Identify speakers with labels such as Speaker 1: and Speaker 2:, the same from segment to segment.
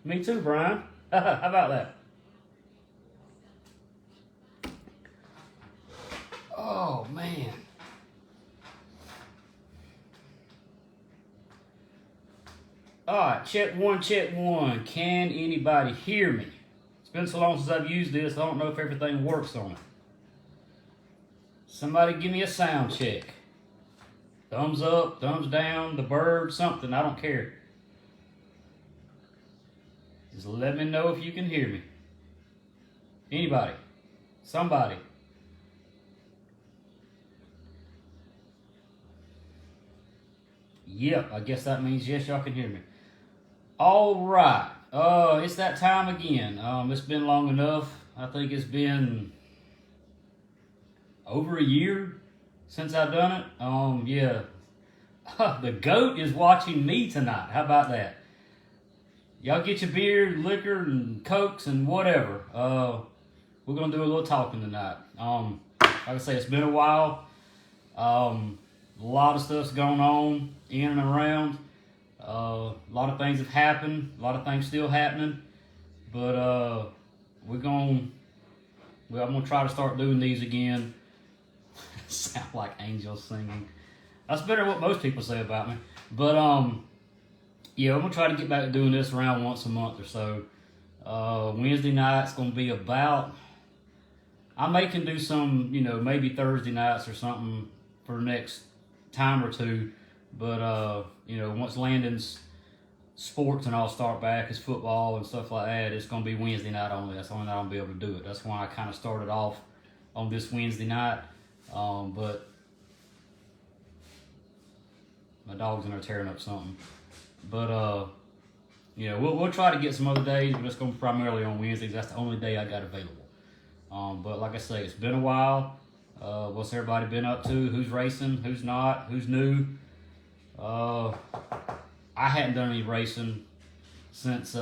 Speaker 1: Me too, Brian. How about that? Oh, man. All right, check one, check one. Can anybody hear me? It's been so long since I've used this, I don't know if everything works on it. Somebody give me a sound check. Thumbs up, thumbs down, the bird, something, I don't care. Just let me know if you can hear me. Anybody? Somebody? Yep, I guess that means yes, y'all can hear me. All right. It's that time again. It's been long enough. I think it's been over a year since I've done it. Yeah. The goat is watching me tonight. How about that? Y'all get your beer, liquor, and cokes and whatever. We're gonna do a little talking tonight. Like I say, it's been a while. A lot of stuff's going on in and around. A lot of things have happened. A lot of things still happening. But I'm gonna try to start doing these again. Sound like angels singing. That's better than what most people say about me. But yeah, I'm gonna try to get back to doing this around once a month or so. Wednesday night's gonna be about. I may can do some, maybe Thursday nights or something for the next time or two. But once Landon's sports and all start back, his football and stuff like that, it's gonna be Wednesday night only. That's the only night I'll be able to do it. That's why I kind of started off on this Wednesday night. But my dog's in there tearing up something. But we'll try to get some other days, but it's gonna be primarily on Wednesdays. That's the only day I got available. But like I say, it's been a while. What's everybody been up to? Who's racing? Who's not? Who's new? I hadn't done any racing since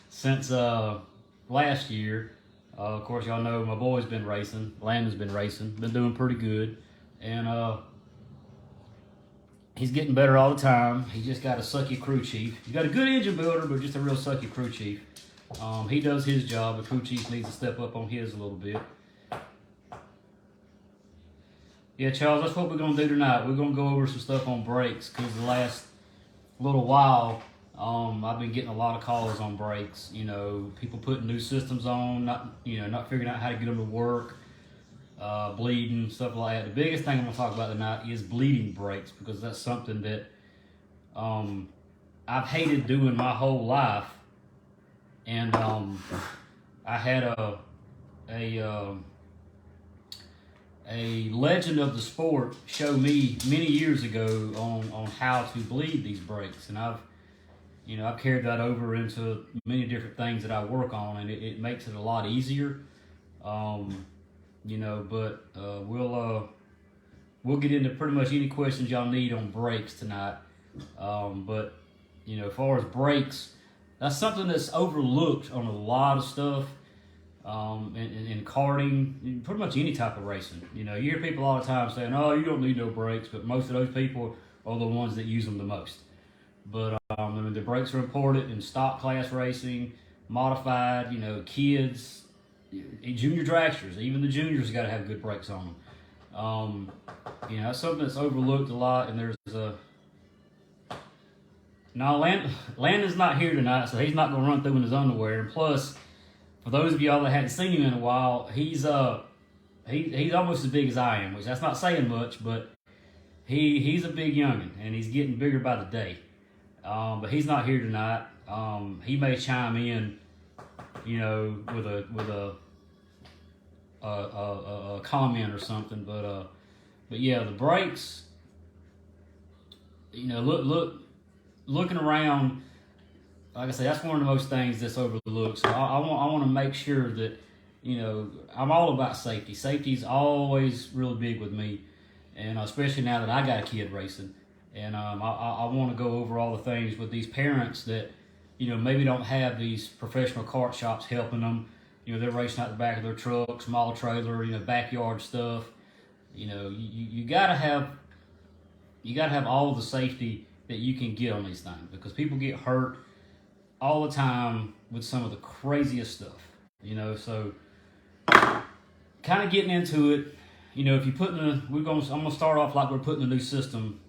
Speaker 1: since last year. Of course, y'all know my boy's been racing. Landon's been racing. Been doing pretty good, and he's getting better all the time. He just got a sucky crew chief. He's got a good engine builder, but just a real sucky crew chief. He does his job. The crew chief needs to step up on his a little bit. Yeah, Charles, that's what we're going to do tonight. We're going to go over some stuff on brakes because the last little while, I've been getting a lot of calls on brakes. People putting new systems on, not figuring out how to get them to work, bleeding, stuff like that. The biggest thing I'm going to talk about tonight is bleeding brakes because that's something that I've hated doing my whole life. And I had a legend of the sport show me many years ago on how to bleed these brakes, and I've carried that over into many different things that I work on, and it makes it a lot easier. But we'll get into pretty much any questions y'all need on brakes tonight. But as far as brakes, that's something that's overlooked on a lot of stuff. In karting, pretty much any type of racing. You hear people all the time saying, "Oh, you don't need no brakes," but most of those people are the ones that use them the most. But the brakes are important in stock class racing, modified. Kids, junior dragsters, even the juniors got to have good brakes on them. That's something that's overlooked a lot, and there's a. Now, Landon's not here tonight, so he's not going to run through in his underwear. And plus, for those of y'all that hadn't seen him in a while, he's almost as big as I am, which that's not saying much, but he's a big youngin, and he's getting bigger by the day. But he's not here tonight. He may chime in, with a comment or something. But yeah, the brakes. Looking around. Like I say, that's one of the most things that's overlooked. So I want to make sure that, I'm all about safety. Safety's always really big with me, and especially now that I got a kid racing. And I want to go over all the things with these parents that, maybe don't have these professional kart shops helping them. They're racing out the back of their truck, small trailer, backyard stuff. You gotta have all the safety that you can get on these things, because people get hurt all the time with some of the craziest stuff, you know. So kind of getting into it, you know, if you put I'm gonna start off like we're putting a new system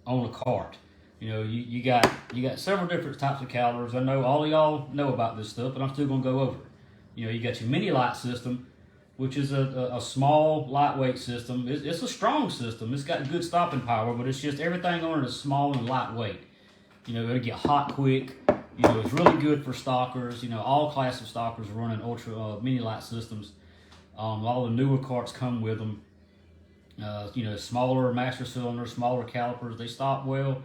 Speaker 1: on a cart. You know, you got several different types of calipers. I know all of y'all know about this stuff, but I'm still gonna go over it. You know, you got your mini light system, which is a small, lightweight system. It's a strong system. It's got good stopping power, but it's just everything on it is small and lightweight. You know, it'll get hot quick. You know, it's really good for stockers. You know, all class of stockers are running ultra mini light systems. All the newer carts come with them. You know, smaller master cylinder, smaller calipers. They stop well,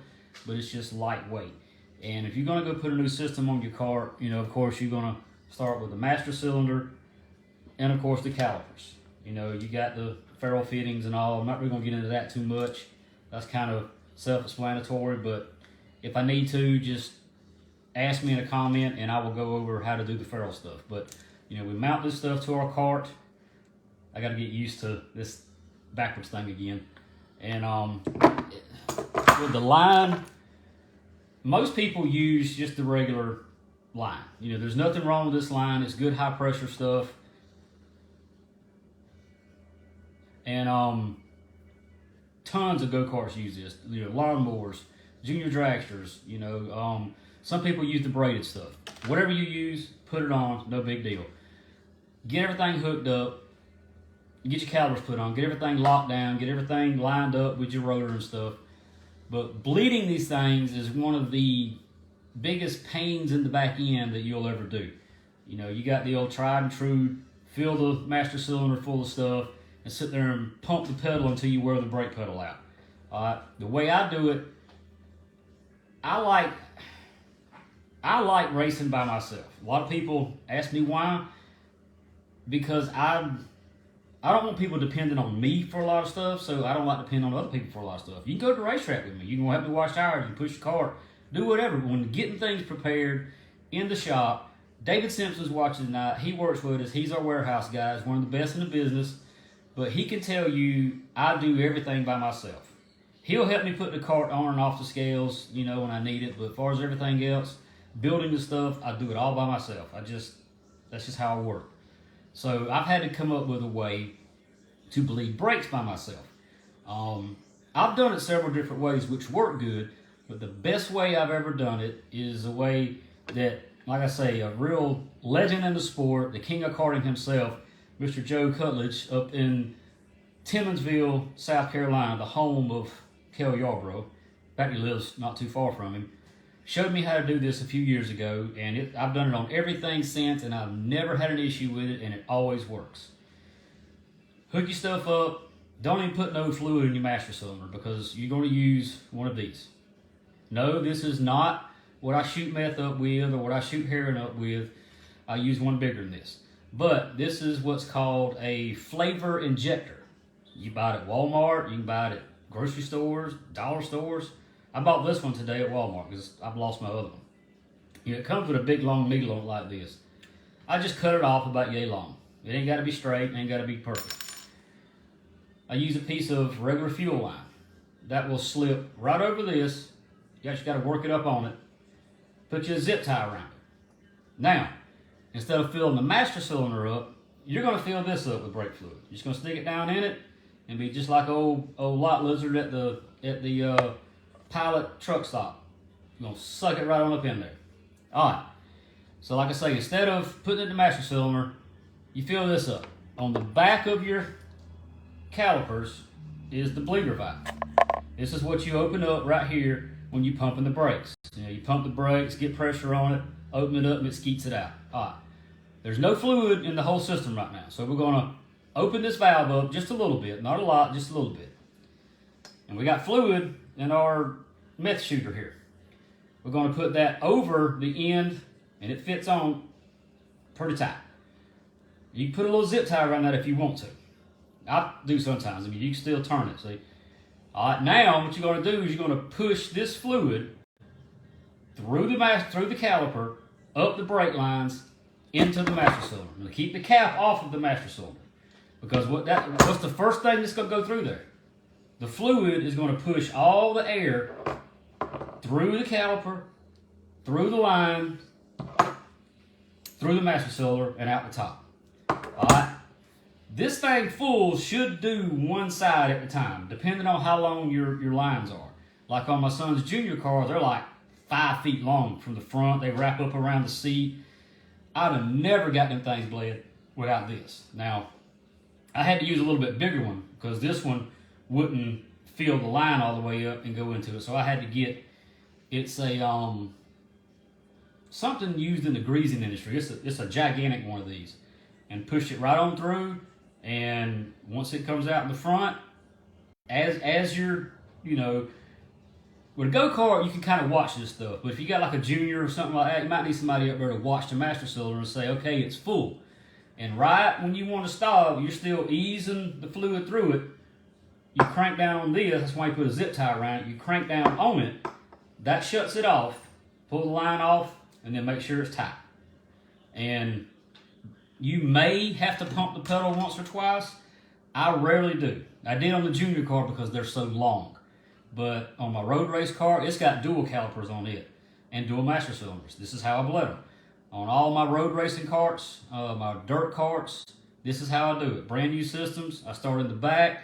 Speaker 1: but it's just lightweight. And if you're gonna go put a new system on your cart, you know, of course you're gonna start with the master cylinder, and of course the calipers. You know, you got the ferrule fittings and all. I'm not really gonna get into that too much. That's kind of self-explanatory, but if I need to, just ask me in a comment and I will go over how to do the ferrule stuff. But, you know, we mount this stuff to our cart. I gotta get used to this backwards thing again. And with the line, most people use just the regular line. You know, there's nothing wrong with this line. It's good high pressure stuff. And tons of go-karts use this. You know, lawnmowers, junior dragsters, you know, some people use the braided stuff. Whatever you use, put it on, no big deal. Get everything hooked up, get your calipers put on, get everything locked down, get everything lined up with your rotor and stuff. But bleeding these things is one of the biggest pains in the back end that you'll ever do. You know, you got the old tried and true, fill the master cylinder full of stuff, and sit there and pump the pedal until you wear the brake pedal out. The way I do it, I like racing by myself. A lot of people ask me why. Because I don't want people depending on me for a lot of stuff, so I don't like to depend on other people for a lot of stuff. You can go to the racetrack with me. You can help me wash tires, you can push your cart, do whatever. But when getting things prepared in the shop, David Simpson's watching tonight. He works with us. He's our warehouse guy. He's one of the best in the business. But he can tell you I do everything by myself. He'll help me put the cart on and off the scales, you know, when I need it. But as far as everything else, building the stuff, I do it all by myself. That's just how I work. So I've had to come up with a way to bleed brakes by myself. I've done it several different ways, which work good. But the best way I've ever done it is a way that, like I say, a real legend in the sport, the king of karting himself, Mr. Joe Cutledge, up in Timmonsville, South Carolina, the home of Kel Yarbrough. In fact, he lives not too far from him. Showed me how to do this a few years ago, and I've done it on everything since, and I've never had an issue with it, and it always works. Hook your stuff up. Don't even put no fluid in your master cylinder, because you're going to use one of these. No, this is not what I shoot meth up with or what I shoot heroin up with. I use one bigger than this. But this is what's called a flavor injector. You buy it at Walmart, you can buy it at grocery stores, dollar stores. I bought this one today at Walmart because I've lost my other one. You know, it comes with a big long needle on it like this. I just cut it off about yay long. It ain't got to be straight, it ain't got to be perfect. I use a piece of regular fuel line. That will slip right over this. You actually got to work it up on it. Put you a zip tie around it. Now, instead of filling the master cylinder up, you're going to fill this up with brake fluid. You're just going to stick it down in it and be just like old lot lizard at the pilot truck stop. You're going to suck it right on up in there. All right. So like I say, instead of putting it in the master cylinder, you fill this up. On the back of your calipers is the bleeder valve. This is what you open up right here when you pumping the brakes. You know, you pump the brakes, get pressure on it, open it up, and it skeets it out. All right. There's no fluid in the whole system right now, so we're going to open this valve up just a little bit, not a lot, just a little bit. And we got fluid in our meth shooter here. We're going to put that over the end, and it fits on pretty tight. You can put a little zip tie around that if you want to. I do sometimes. I mean, you can still turn it, see? All right, now what you're going to do is you're going to push this fluid through the caliper, up the brake lines, into the master cylinder. Now keep the cap off of the master cylinder, because what's the first thing that's going to go through there? The fluid is going to push all the air through the caliper, through the line, through the master cylinder, and out the top. All right. This thing full should do one side at a time, depending on how long your lines are. Like on my son's junior car, they're like 5 feet long from the front. They wrap up around the seat. I'd have never got them things bled without this. Now, I had to use a little bit bigger one because this one wouldn't fill the line all the way up and go into it. So I had to get, it's a something used in the greasing industry. It's a gigantic one of these, and push it right on through. And once it comes out in the front, as you're, you know, with a go-kart, you can kind of watch this stuff. But if you got like a junior or something like that, you might need somebody up there to watch the master cylinder and say, okay, it's full. And right when you want to stop, you're still easing the fluid through it. You crank down on this. That's why you put a zip tie around it. You crank down on it. That shuts it off. Pull the line off, and then make sure it's tight. And you may have to pump the pedal once or twice. I rarely do. I did on the junior car because they're so long. But on my road race car, it's got dual calipers on it and dual master cylinders. This is how I bled them. On all my road racing karts, my dirt karts, this is how I do it. Brand new systems. I start in the back,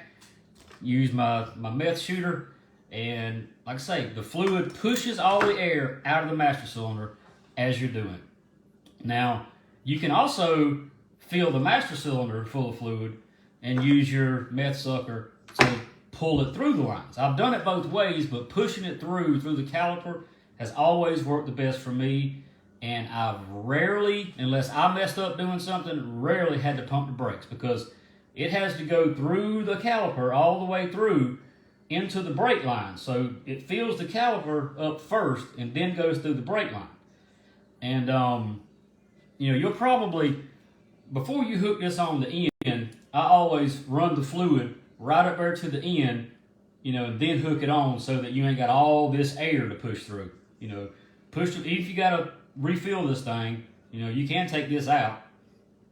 Speaker 1: use my meth shooter, and like I say, the fluid pushes all the air out of the master cylinder as you're doing it. Now, you can also fill the master cylinder full of fluid and use your meth sucker to pull it through the lines. I've done it both ways, but pushing it through the caliper has always worked the best for me. And I've rarely, unless I messed up doing something, rarely had to pump the brakes because it has to go through the caliper all the way through into the brake line. So it fills the caliper up first and then goes through the brake line. And, you know, you'll probably, before you hook this on the end, I always run the fluid right up there to the end, you know, and then hook it on so that you ain't got all this air to push through. You know, push it, if you got to refill this thing, you know, you can take this out,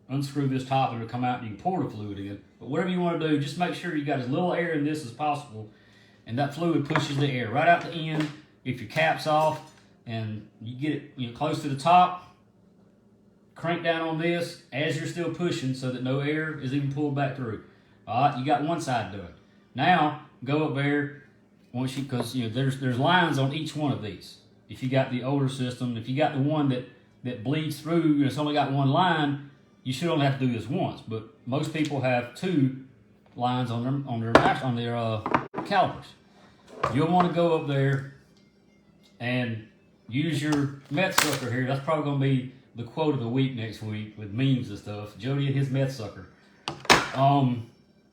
Speaker 1: unscrew this top, and it'll come out and you can pour the fluid in. But whatever you want to do, just make sure you got as little air in this as possible, and that fluid pushes the air right out the end. If your cap's off and you get it, you know, close to the top, crank down on this as you're still pushing so that no air is even pulled back through. All right, you got one side doing. Now go up there once you, because you know there's lines on each one of these. If you got the older system, if you got the one that bleeds through, you know, it's only got one line, you should only have to do this once. But most people have two lines on their calipers. You'll want to go up there and use your meth sucker here. That's probably going to be the quote of the week next week with memes and stuff. Jody and his meth sucker.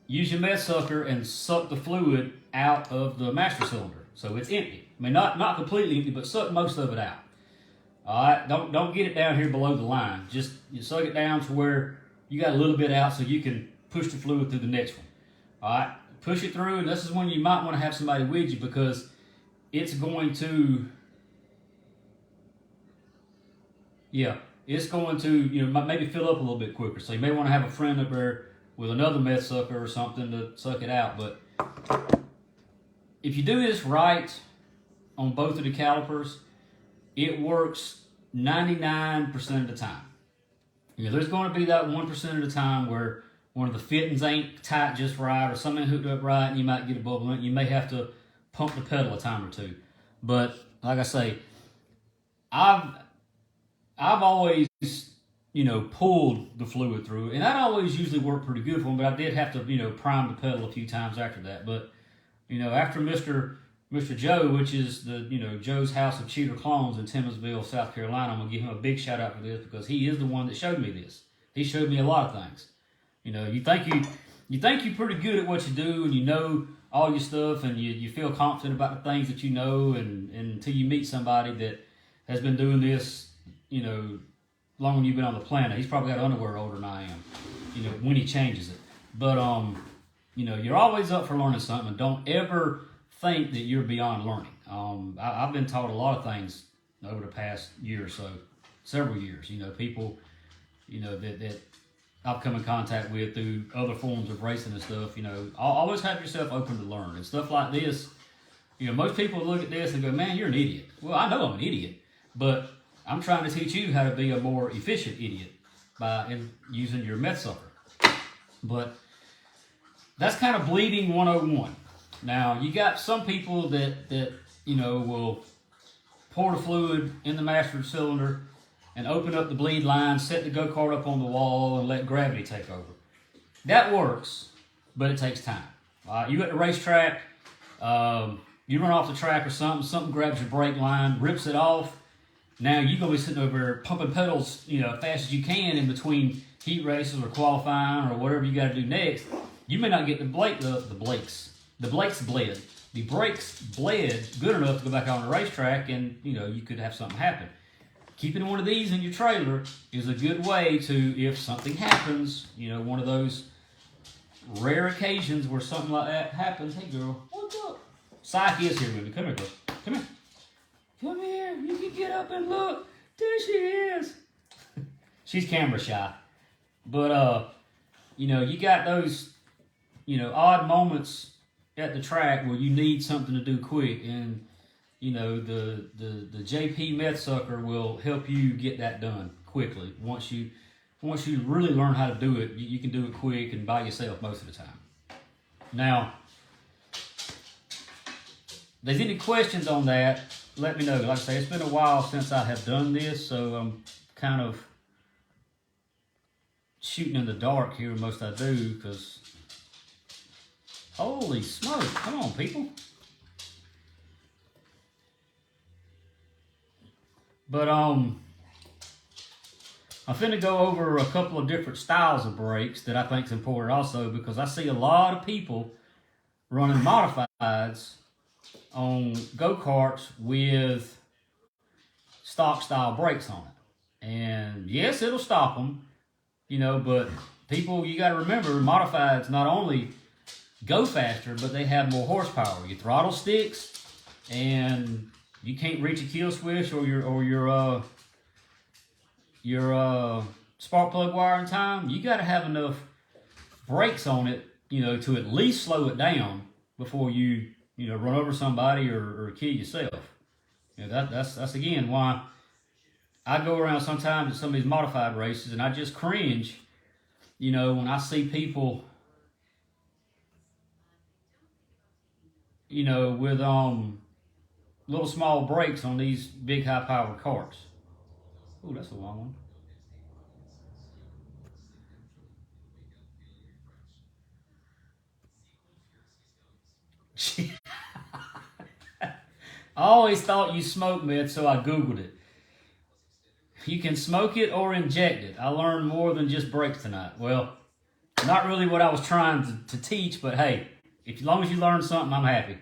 Speaker 1: Use your meth sucker and suck the fluid out of the master cylinder so it's empty. I mean, not completely empty, but suck most of it out. All right, don't get it down here below the line. Just you suck it down to where you got a little bit out so you can push the fluid through the next one. All right, push it through, and this is when you might want to have somebody with you because it's going to, it's going to, you know, maybe fill up a little bit quicker. So you may want to have a friend up there with another meth sucker or something to suck it out. But if you do this right on both of the calipers, it works 99% of the time. You know, there's going to be that 1% of the time where one of the fittings ain't tight just right or something hooked up right and you might get a bubble in it. You may have to pump the pedal a time or two. But like I say, I've always, you know, pulled the fluid through, and that always usually worked pretty good for me, but I did have to, you know, prime the pedal a few times after that. But, you know, after Mr. Joe, which is the, you know, Joe's House of Cheater Clones in Timminsville, South Carolina, I'm going to give him a big shout out for this because he is the one that showed me this. He showed me a lot of things. You know, you think you're pretty good at what you do and you know all your stuff and you feel confident about the things that you know and until you meet somebody that has been doing this, you know, longer than you've been on the planet. He's probably got underwear older than I am, you know, when he changes it. But, you know, you're always up for learning something. Don't ever think that you're beyond learning. I've been taught a lot of things over the past year or so, several years. You know, people, you know, that I've come in contact with through other forms of racing and stuff. You know, always have yourself open to learn. And stuff like this, You know, most people look at this and go, man, you're an idiot. Well, I know I'm an idiot, but I'm trying to teach you how to be a more efficient idiot by using your meth sucker. But that's kind of bleeding 101. Now, you got some people that you know, will pour the fluid in the master cylinder and open up the bleed line, set the go-kart up on the wall, and let gravity take over. That works, but it takes time. You at the racetrack, you run off the track or something grabs your brake line, rips it off. Now you're going to be sitting over there pumping pedals, you know, as fast as you can in between heat races or qualifying or whatever you got to do next. You may not get the brakes bled good enough to go back on the racetrack, and you know, you could have something happen. Keeping one of these in your trailer is a good way to, if something happens, you know, one of those rare occasions where something like that happens. Hey girl, what's up? Psyche is here with me. Come here, girl. Come here. Come here. You can get up and look. There she is. She's camera shy. But, you know, you got those, you know, odd moments at the track where you need something to do quick. And, you know, the JP meth sucker will help you get that done quickly. Once you really learn how to do it, you can do it quick and by yourself most of the time. Now, if there's any questions on that, let me know. Like I say, it's been a while since I have done this, so I'm kind of shooting in the dark here most I do, because holy smoke, come on people. But I'm finna go over a couple of different styles of brakes that I think is important also, because I see a lot of people running modifieds on go-karts with stock style brakes on it. And yes, it'll stop them, you know, but people, you got to remember, modifieds not only go faster, but they have more horsepower. Your throttle sticks, and you can't reach a kill switch or your spark plug wire in time. You got to have enough brakes on it, you know, to at least slow it down before you know, run over somebody or kill yourself. You know, that's again why I go around sometimes at some of these modified races and I just cringe, you know, when I see people, you know, with little small brakes on these big high powered karts. Ooh, that's a long one. I always thought you smoked meth, so I Googled it. You can smoke it or inject it. I learned more than just brakes tonight. Well, not really what I was trying to teach, but hey, as long as you learn something, I'm happy.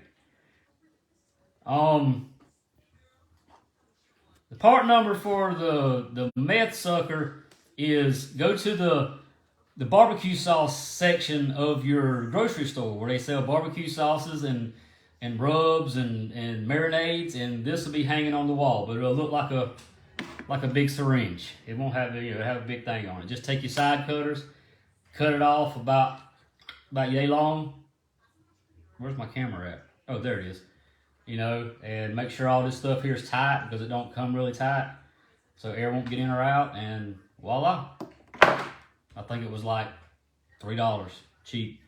Speaker 1: The part number for the meth sucker is go to the barbecue sauce section of your grocery store where they sell barbecue sauces and rubs and marinades, and this will be hanging on the wall, but it'll look like a big syringe. It won't have have a big thing on it. Just take your side cutters, cut it off about yay long. Where's my camera at? Oh, there it is. You know, and make sure all this stuff here is tight, because it don't come really tight, so air won't get in or out, and voila. I think it was like $3, cheap.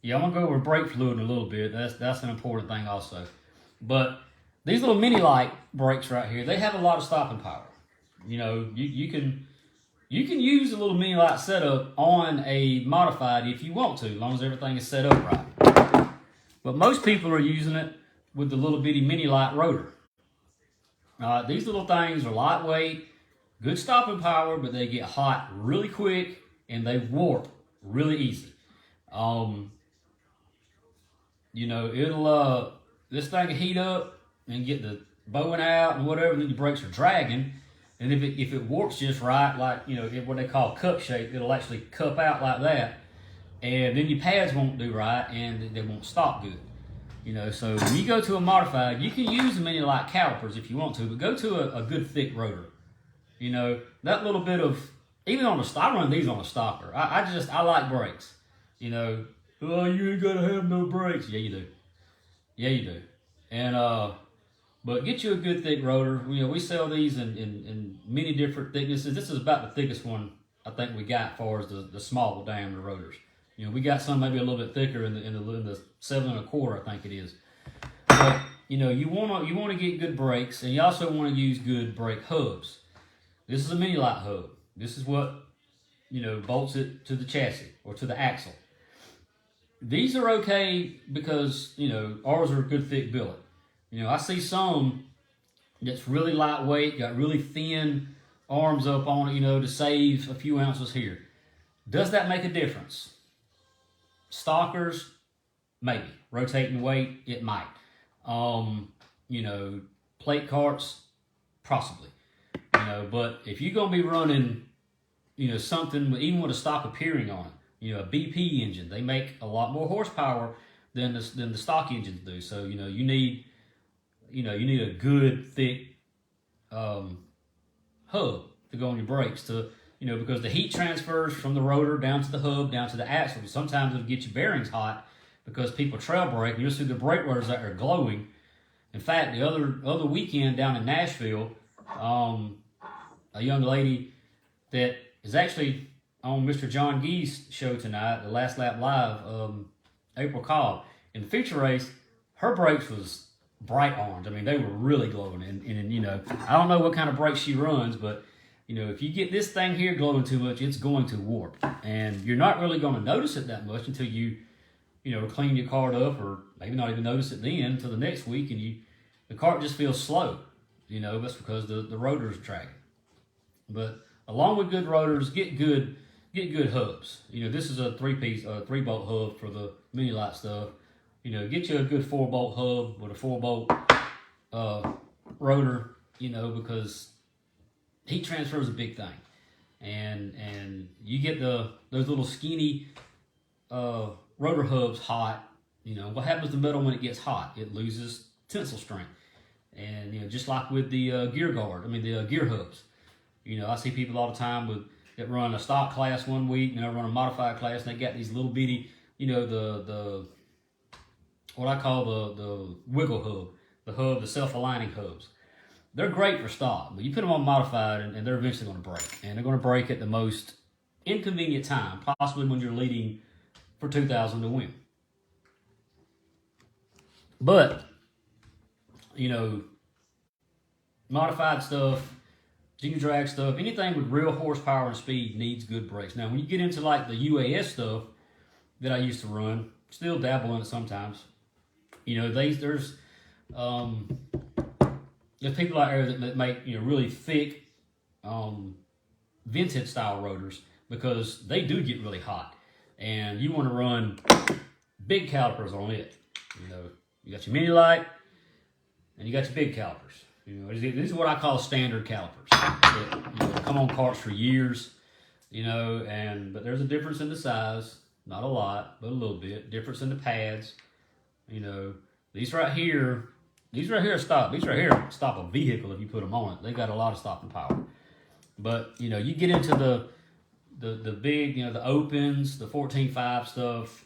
Speaker 1: Yeah, I'm gonna go over brake fluid in a little bit. That's an important thing also. But these little mini light brakes right here, they have a lot of stopping power. You know, you can use a little mini light setup on a modified if you want to, as long as everything is set up right. But most people are using it with the little bitty mini light rotor. These little things are lightweight, good stopping power, but they get hot really quick and they warp really easy. You know, it'll this thing will heat up and get the bowing out and whatever, and then your brakes are dragging. And if it warps just right, like, you know, what they call cup shape, it'll actually cup out like that. And then your pads won't do right, and they won't stop good. You know, so when you go to a modified, you can use the mini light calipers if you want to, but go to a good thick rotor. You know, that little bit of, even on the, I run these on a stalker. I like brakes. You know, oh, you ain't gotta have no brakes. Yeah, you do. Yeah, you do. And but get you a good thick rotor. You know, we sell these in many different thicknesses. This is about the thickest one I think we got for as the small diameter rotors. You know, we got some maybe a little bit thicker in the 7 1/4, I think it is. But you know, you wanna get good brakes, and you also want to use good brake hubs. This is a mini light hub. This is what, you know, bolts it to the chassis or to the axle. These are okay because, you know, ours are a good thick billet. You know, I see some that's really lightweight, got really thin arms up on it, you know, to save a few ounces here. Does that make a difference? Stockers, maybe. Rotating weight, it might. You know, plate carts, possibly. You know, but if you're gonna be running, you know, something even with a stock appearing on it, you know, a BP engine, they make a lot more horsepower than the stock engines do. So you know, you need a good thick hub to go on your brakes to, you know, because the heat transfers from the rotor down to the hub, down to the axle. Sometimes it'll get your bearings hot because people trail brake, and you'll see the brake rotors that are glowing. In fact, the other weekend down in Nashville, a young lady that is actually on Mr. John Gee's show tonight, the Last Lap Live, April Cobb, in the feature race, her brakes was bright orange. I mean, they were really glowing. And you know, I don't know what kind of brakes she runs, but you know, if you get this thing here glowing too much, it's going to warp. And you're not really going to notice it that much until you know, clean your cart up, or maybe not even notice it then until the next week, and the cart just feels slow. You know, that's because the rotors are dragging. But along with good rotors, get good hubs. You know, this is a 3-bolt hub for the mini light stuff. You know, get you a good 4-bolt hub with a 4-bolt rotor. You know, because heat transfer is a big thing, and you get those little skinny rotor hubs hot. You know what happens to metal when it gets hot? It loses tensile strength, and you know, just like with the gear hubs. You know, I see people all the time that run a stock class one week, and they run a modified class, and they got these little bitty, you know, the what I call the wiggle hub, the self-aligning hubs. They're great for stock, but you put them on modified, and they're eventually going to break. And they're going to break at the most inconvenient time, possibly when you're leading for 2,000 to win. But, you know, modified stuff, junior drag stuff, anything with real horsepower and speed needs good brakes. Now, when you get into like the UAS stuff that I used to run, still dabble in it sometimes. You know, there's people out there that make, you know, really thick vintage style rotors, because they do get really hot, and you want to run big calipers on it. You know, you got your mini light and you got your big calipers. You know, this is what I call standard calipers that, you know, come on carts for years. You know, but there's a difference in the size, not a lot, but a little bit. Difference in the pads. You know, these right here stop. These right here stop a vehicle if you put them on it. They got a lot of stopping power. But you know, you get into the big, you know, the opens, the 14.5 stuff.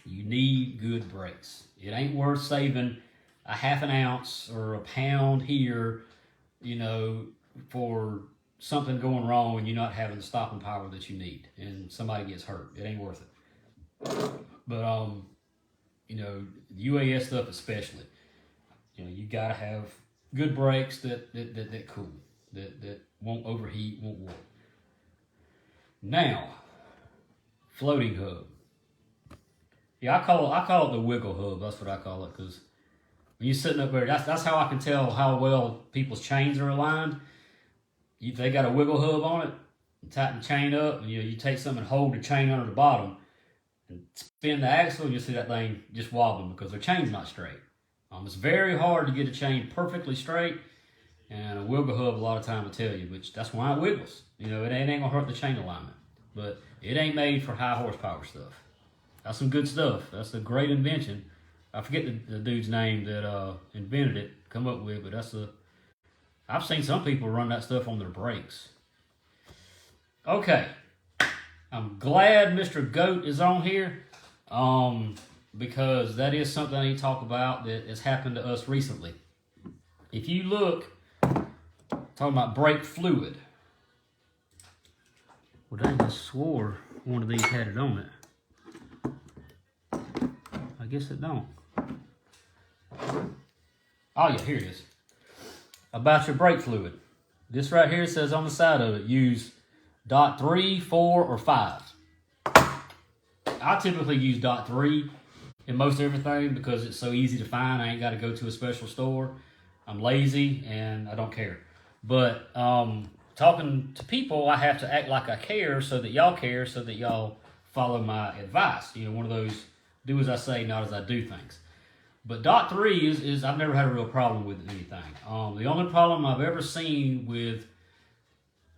Speaker 1: You need good brakes. It ain't worth saving a half an ounce or a pound here, you know, for something going wrong and you're not having the stopping power that you need, and somebody gets hurt. It ain't worth it. But you know, the UAS stuff especially. You know, you gotta have good brakes that cool, that won't overheat, won't warp. Now, floating hub. Yeah, I call it the wiggle hub. That's what I call it, because when you're sitting up there, that's how I can tell how well people's chains are aligned. They got a wiggle hub on it, you tighten the chain up, and you take something and hold the chain under the bottom and spin the axle, and you'll see that thing just wobbling because their chain's not straight. It's very hard to get a chain perfectly straight, and a wiggle hub a lot of time will tell you, which that's why it wiggles. You know, it ain't gonna hurt the chain alignment, but it ain't made for high horsepower stuff. That's some good stuff. That's a great invention. I forget the dude's name that invented it, come up with, but I've seen some people run that stuff on their brakes. Okay, I'm glad Mr. Goat is on here. because that is something I need to talk about that has happened to us recently. If you look, talking about brake fluid. Well, dang, I swore one of these had it on it. I guess it don't. Oh yeah, here it is. About your brake fluid. This right here says on the side of it, use .3, 4, or 5. I typically use .3 in most everything because it's so easy to find. I ain't got to go to a special store. I'm lazy and I don't care. But talking to people, I have to act like I care so that y'all follow my advice. You know, one of those do as I say, not as I do things. But .3 is I've never had a real problem with anything. The only problem I've ever seen with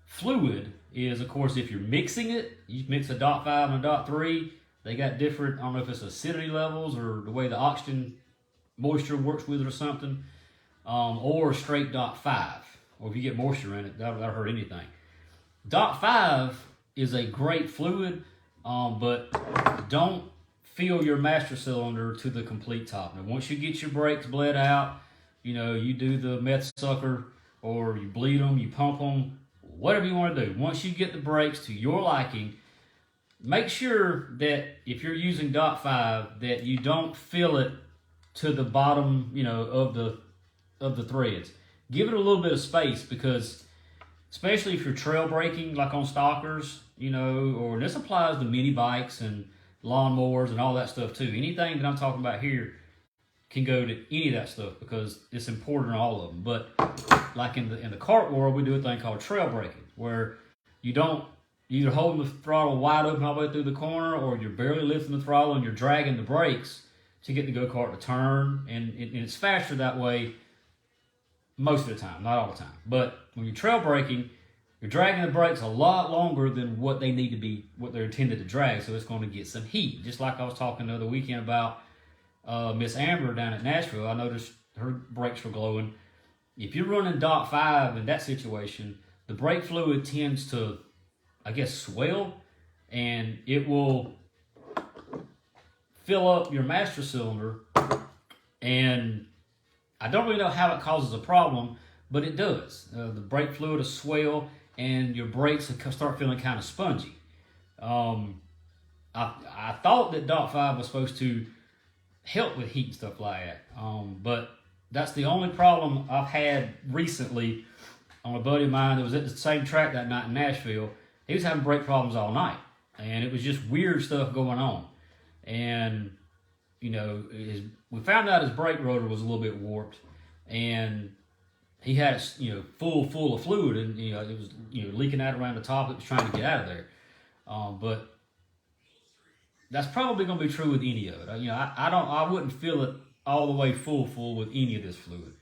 Speaker 1: fluid is, of course, if you're mixing it, you mix a .5 and a .3, they got different, I don't know if it's acidity levels or the way the oxygen moisture works with it or something, or straight .5, or if you get moisture in it, that'll hurt anything. .5 is a great fluid, but don't fill your master cylinder to the complete top. Now, once you get your brakes bled out, you know, you do the meth sucker, or you bleed them, you pump them, whatever you want to do. Once you get the brakes to your liking, make sure that if you're using .5, that you don't fill it to the bottom, you know, of the threads. Give it a little bit of space, because especially if you're trail braking, like on stalkers, you know, or this applies to mini bikes and lawnmowers and all that stuff too. Anything that I'm talking about here can go to any of that stuff because it's important in all of them. But like in the kart world, we do a thing called trail braking, where you're either holding the throttle wide open all the way through the corner, or you're barely lifting the throttle and you're dragging the brakes to get the go-kart to turn. And it's faster that way most of the time, not all the time. But when you're trail braking, you're dragging the brakes a lot longer than what they need to be, what they're intended to drag, so it's going to get some heat. Just like I was talking the other weekend about Miss Amber down at Nashville, I noticed her brakes were glowing. If you're running .5 in that situation, the brake fluid tends to, I guess, swell, and it will fill up your master cylinder, and I don't really know how it causes a problem, but it does. The brake fluid will swell, and your brakes start feeling kind of spongy. I thought that .5 was supposed to help with heat and stuff like that, but that's the only problem I've had recently on a buddy of mine that was at the same track that night in Nashville. He was having brake problems all night, and it was just weird stuff going on. And, you know, we found out his brake rotor was a little bit warped, and he had it, you know, full of fluid, and, you know, it was, you know, leaking out around the top. It was trying to get out of there. But that's probably going to be true with any of it. You know, I wouldn't fill it all the way full with any of this fluid.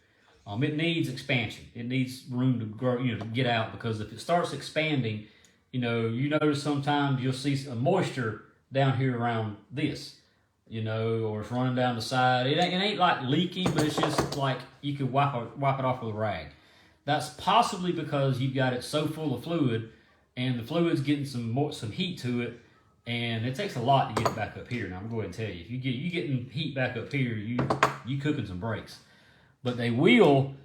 Speaker 1: It needs expansion. It needs room to grow, you know, to get out, because if it starts expanding, you know, you notice sometimes you'll see some moisture down here around this, you know, or it's running down the side. It ain't like leaking, but it's just like you could wipe it off with a rag. That's possibly because you've got it so full of fluid, and the fluid's getting some heat to it, and it takes a lot to get it back up here. Now I'm going to tell you, if you getting heat back up here, you cooking some brakes. But they will,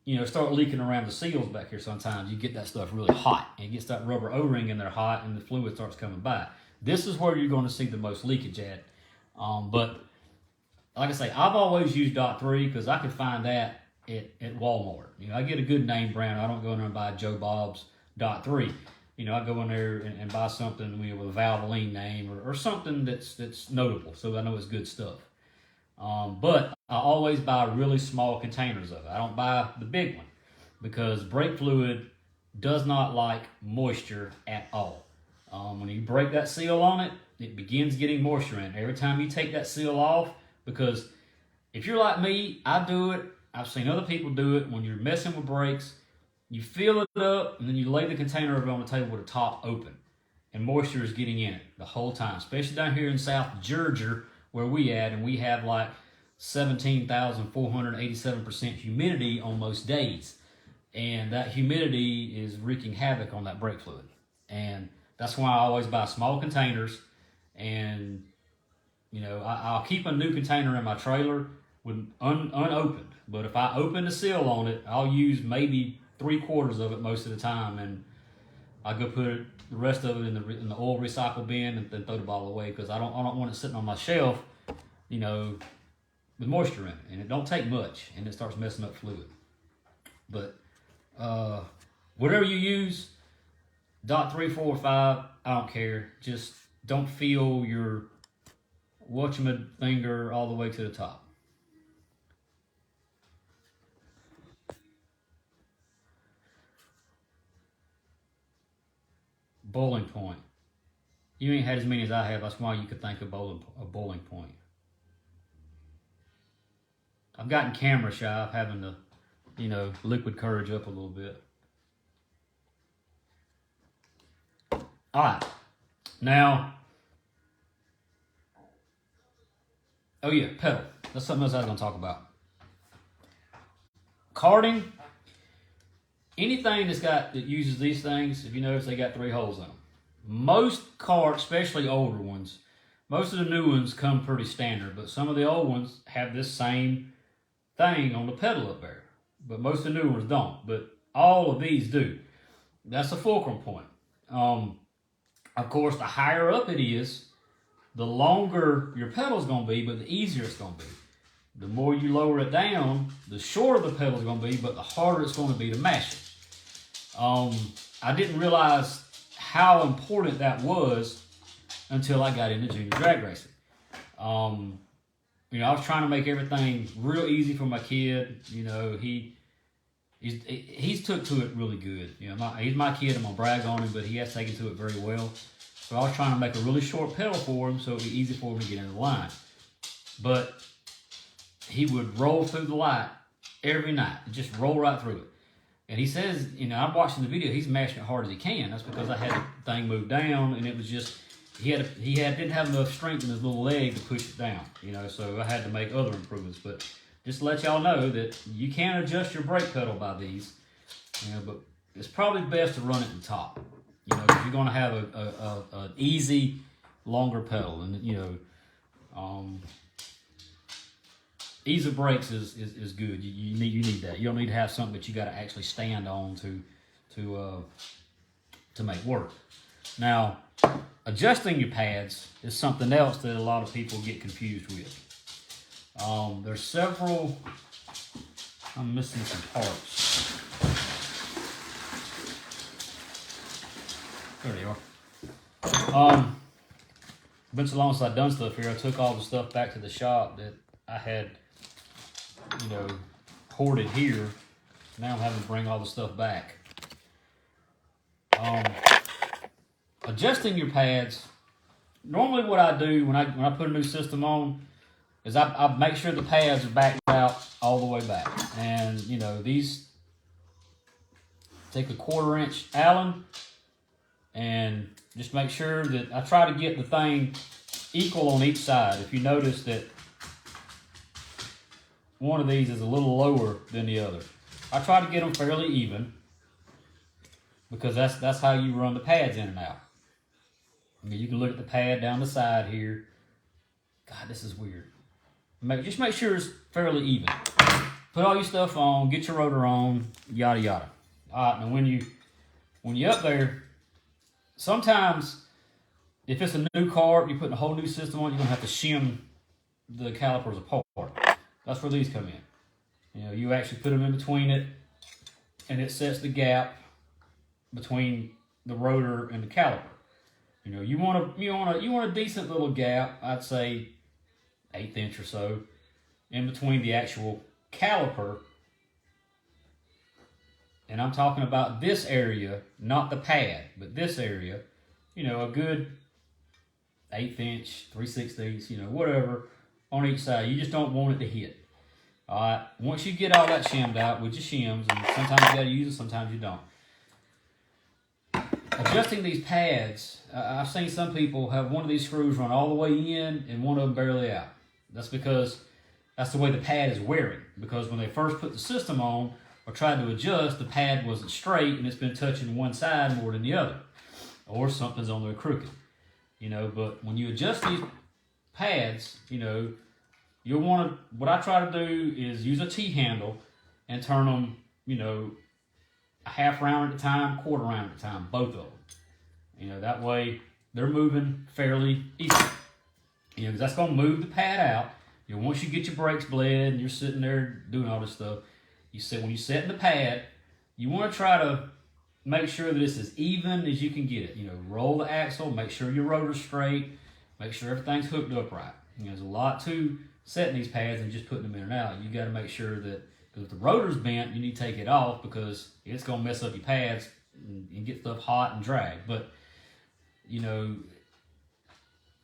Speaker 1: you know, start leaking around the seals back here sometimes. You get that stuff really hot, and it gets that rubber O-ring in there hot, and the fluid starts coming by. This is where you're going to see the most leakage at. But like I say, I've always used .3 because I could find that at Walmart. You know, I get a good name brand. I don't go in there and buy Joe Bob's .3. You know, I go in there and buy something with a Valvoline name or something that's notable, so I know it's good stuff. But I always buy really small containers of it. I don't buy the big one, because brake fluid does not like moisture at all. When you break that seal on it, it begins getting moisture in. Every time you take that seal off, because if you're like me, I do it. I've seen other people do it. When you're messing with brakes, you fill it up, and then you lay the container over on the table with the top open, and moisture is getting in it the whole time, especially down here in South Georgia where we at, and we have like 17,487% humidity on most days, and that humidity is wreaking havoc on that brake fluid. And that's why I always buy small containers, and You know, I'll keep a new container in my trailer with unopened. But if I open the seal on it, I'll use maybe 3/4 of it most of the time, and I go put the rest of it in the oil recycle bin and then throw the bottle away, because I don't want it sitting on my shelf, you know, with moisture in it, and it don't take much, and it starts messing up fluid. But whatever you use, dot 3, 4, 5, I don't care. Just don't feel your finger all the way to the top. Bowling point. You ain't had as many as I have. That's why you could think of a bowling point. I've gotten camera shy of having to, you know, liquid courage up a little bit. All right. Now, oh yeah, pedal. That's something else I was going to talk about. Karting. Anything that uses these things, if you notice, they got 3 holes in them. Most karts, especially older ones, most of the new ones come pretty standard, but some of the old ones have this same thing on the pedal up there. But most of the new ones don't, but all of these do. That's a fulcrum point. Of course, the higher up it is, the longer your pedal's going to be, but the easier it's going to be. The more you lower it down, the shorter the pedal's going to be, but the harder it's going to be to mash it. I didn't realize how important that was until I got into junior drag racing. You know, I was trying to make everything real easy for my kid. You know, he's took to it really good. You know, he's my kid. I'm gonna brag on him, but he has taken to it very well. So I was trying to make a really short pedal for him so it'd be easy for him to get in the line. But he would roll through the light every night, just roll right through it. And he says, you know, I'm watching the video, he's mashing it hard as he can. That's because I had the thing moved down, and it was just, didn't have enough strength in his little leg to push it down, you know, so I had to make other improvements. But just to let y'all know that you can adjust your brake pedal by these, you know, but it's probably best to run it in top, you know, because you're going to have an easy, longer pedal, and, you know, ease of brakes is good. You need that. You don't need to have something that you got to actually stand on to make work. Now, adjusting your pads is something else that a lot of people get confused with. There's several. I'm missing some parts. There they are. Been so long since I've done stuff here. I took all the stuff back to the shop that I had, you know, hoarded here. Now I'm having to bring all the stuff back. Adjusting your pads. Normally what I do when I put a new system on is I make sure the pads are backed out all the way back. And, you know, these, take a 1/4 inch Allen and just make sure that I try to get the thing equal on each side. If you notice that one of these is a little lower than the other, I try to get them fairly even, because that's how you run the pads in and out. I mean, you can look at the pad down the side here. God, this is weird. Just make sure it's fairly even. Put all your stuff on, get your rotor on, yada yada. All right, now when you're up there, sometimes if it's a new car, you're putting a whole new system on, you're gonna have to shim the calipers apart. That's where these come in. You know, you actually put them in between it, and it sets the gap between the rotor and the caliper. You know, you want a decent little gap, I'd say 1/8 inch or so, in between the actual caliper. And I'm talking about this area, not the pad, but this area. You know, a good 1/8 inch, 3/16, you know, whatever, on each side. You just don't want it to hit. All right. Once you get all that shimmed out with your shims, and sometimes you got to use it, sometimes you don't. Adjusting these pads, I've seen some people have one of these screws run all the way in and one of them barely out. That's because that's the way the pad is wearing. Because when they first put the system on or tried to adjust, the pad wasn't straight and it's been touching one side more than the other, or something's on there crooked. You know, but when you adjust pads, you know, you'll want to, what I try to do is use a T-handle and turn them, you know, a half round at a time, quarter round at a time, both of them. You know, that way they're moving fairly easily. You know, because that's going to move the pad out. You know, once you get your brakes bled and you're sitting there doing all this stuff, when you set in the pad, you want to try to make sure that it's as even as you can get it. You know, roll the axle, make sure your rotor's straight, make sure everything's hooked up right. You know, there's a lot to setting these pads and just putting them in and out. You got to make sure that, because if the rotor's bent, you need to take it off because it's going to mess up your pads and get stuff hot and drag. But, you know,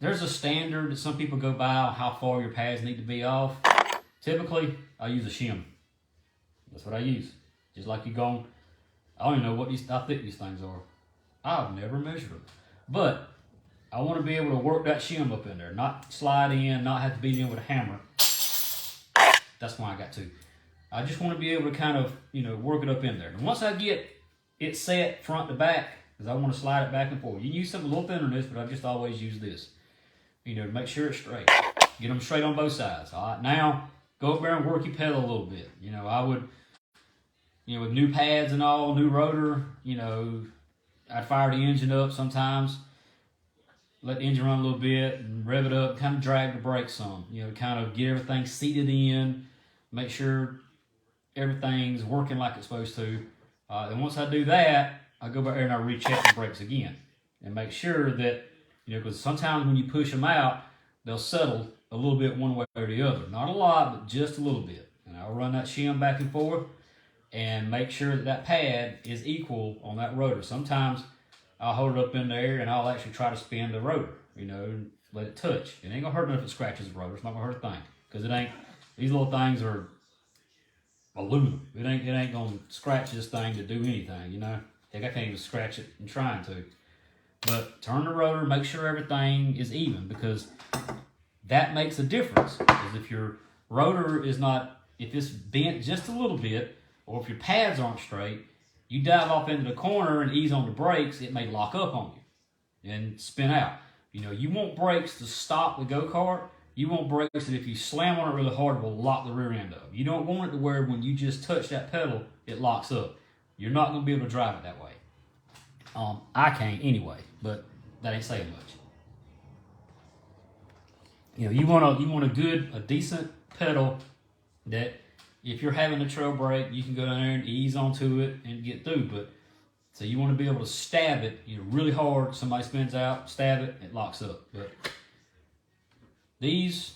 Speaker 1: there's a standard that some people go by on how far your pads need to be off. Typically, I use a shim. That's what I use. Just like you go, I don't even know how thick these things are. I've never measured them. But I want to be able to work that shim up in there. Not slide in, not have to beat in with a hammer. That's why I got to. I just want to be able to kind of, you know, work it up in there. And once I get it set front to back, because I want to slide it back and forth. You can use something a little thinner than this, but I just always use this. You know, to make sure it's straight. Get them straight on both sides. All right, now go up there and work your pedal a little bit. You know, I would, you know, with new pads and all, new rotor, you know, I'd fire the engine up sometimes, let the engine run a little bit and rev it up, kind of drag the brakes some. You know, kind of get everything seated in, make sure everything's working like it's supposed to. And once I do that, I go back there and I recheck the brakes again and make sure that, you know, because sometimes when you push them out, they'll settle a little bit one way or the other. Not a lot, but just a little bit. And I'll run that shim back and forth and make sure that that pad is equal on that rotor. Sometimes I'll hold it up in there and I'll actually try to spin the rotor, you know, and let it touch. It ain't gonna hurt enough if it scratches the rotor. It's not gonna hurt a thing. Because it ain't, these little things are aluminum. It ain't gonna scratch this thing to do anything, you know. Heck, I can't even scratch it and trying to. But turn the rotor, make sure everything is even, because that makes a difference. Because if your rotor is not, if it's bent just a little bit, or if your pads aren't straight, you dive off into the corner and ease on the brakes, it may lock up on you and spin out. You know, you want brakes to stop the go-kart. You want brakes that if you slam on it really hard, it will lock the rear end up. You don't want it to where when you just touch that pedal, it locks up. You're not going to be able to drive it that way. I can't anyway, but that ain't saying much. You know, you want a decent pedal that if you're having a trail brake, you can go down there and ease onto it and get through. But so you want to be able to stab it, you know, really hard. Somebody spins out, stab it, it locks up. But these,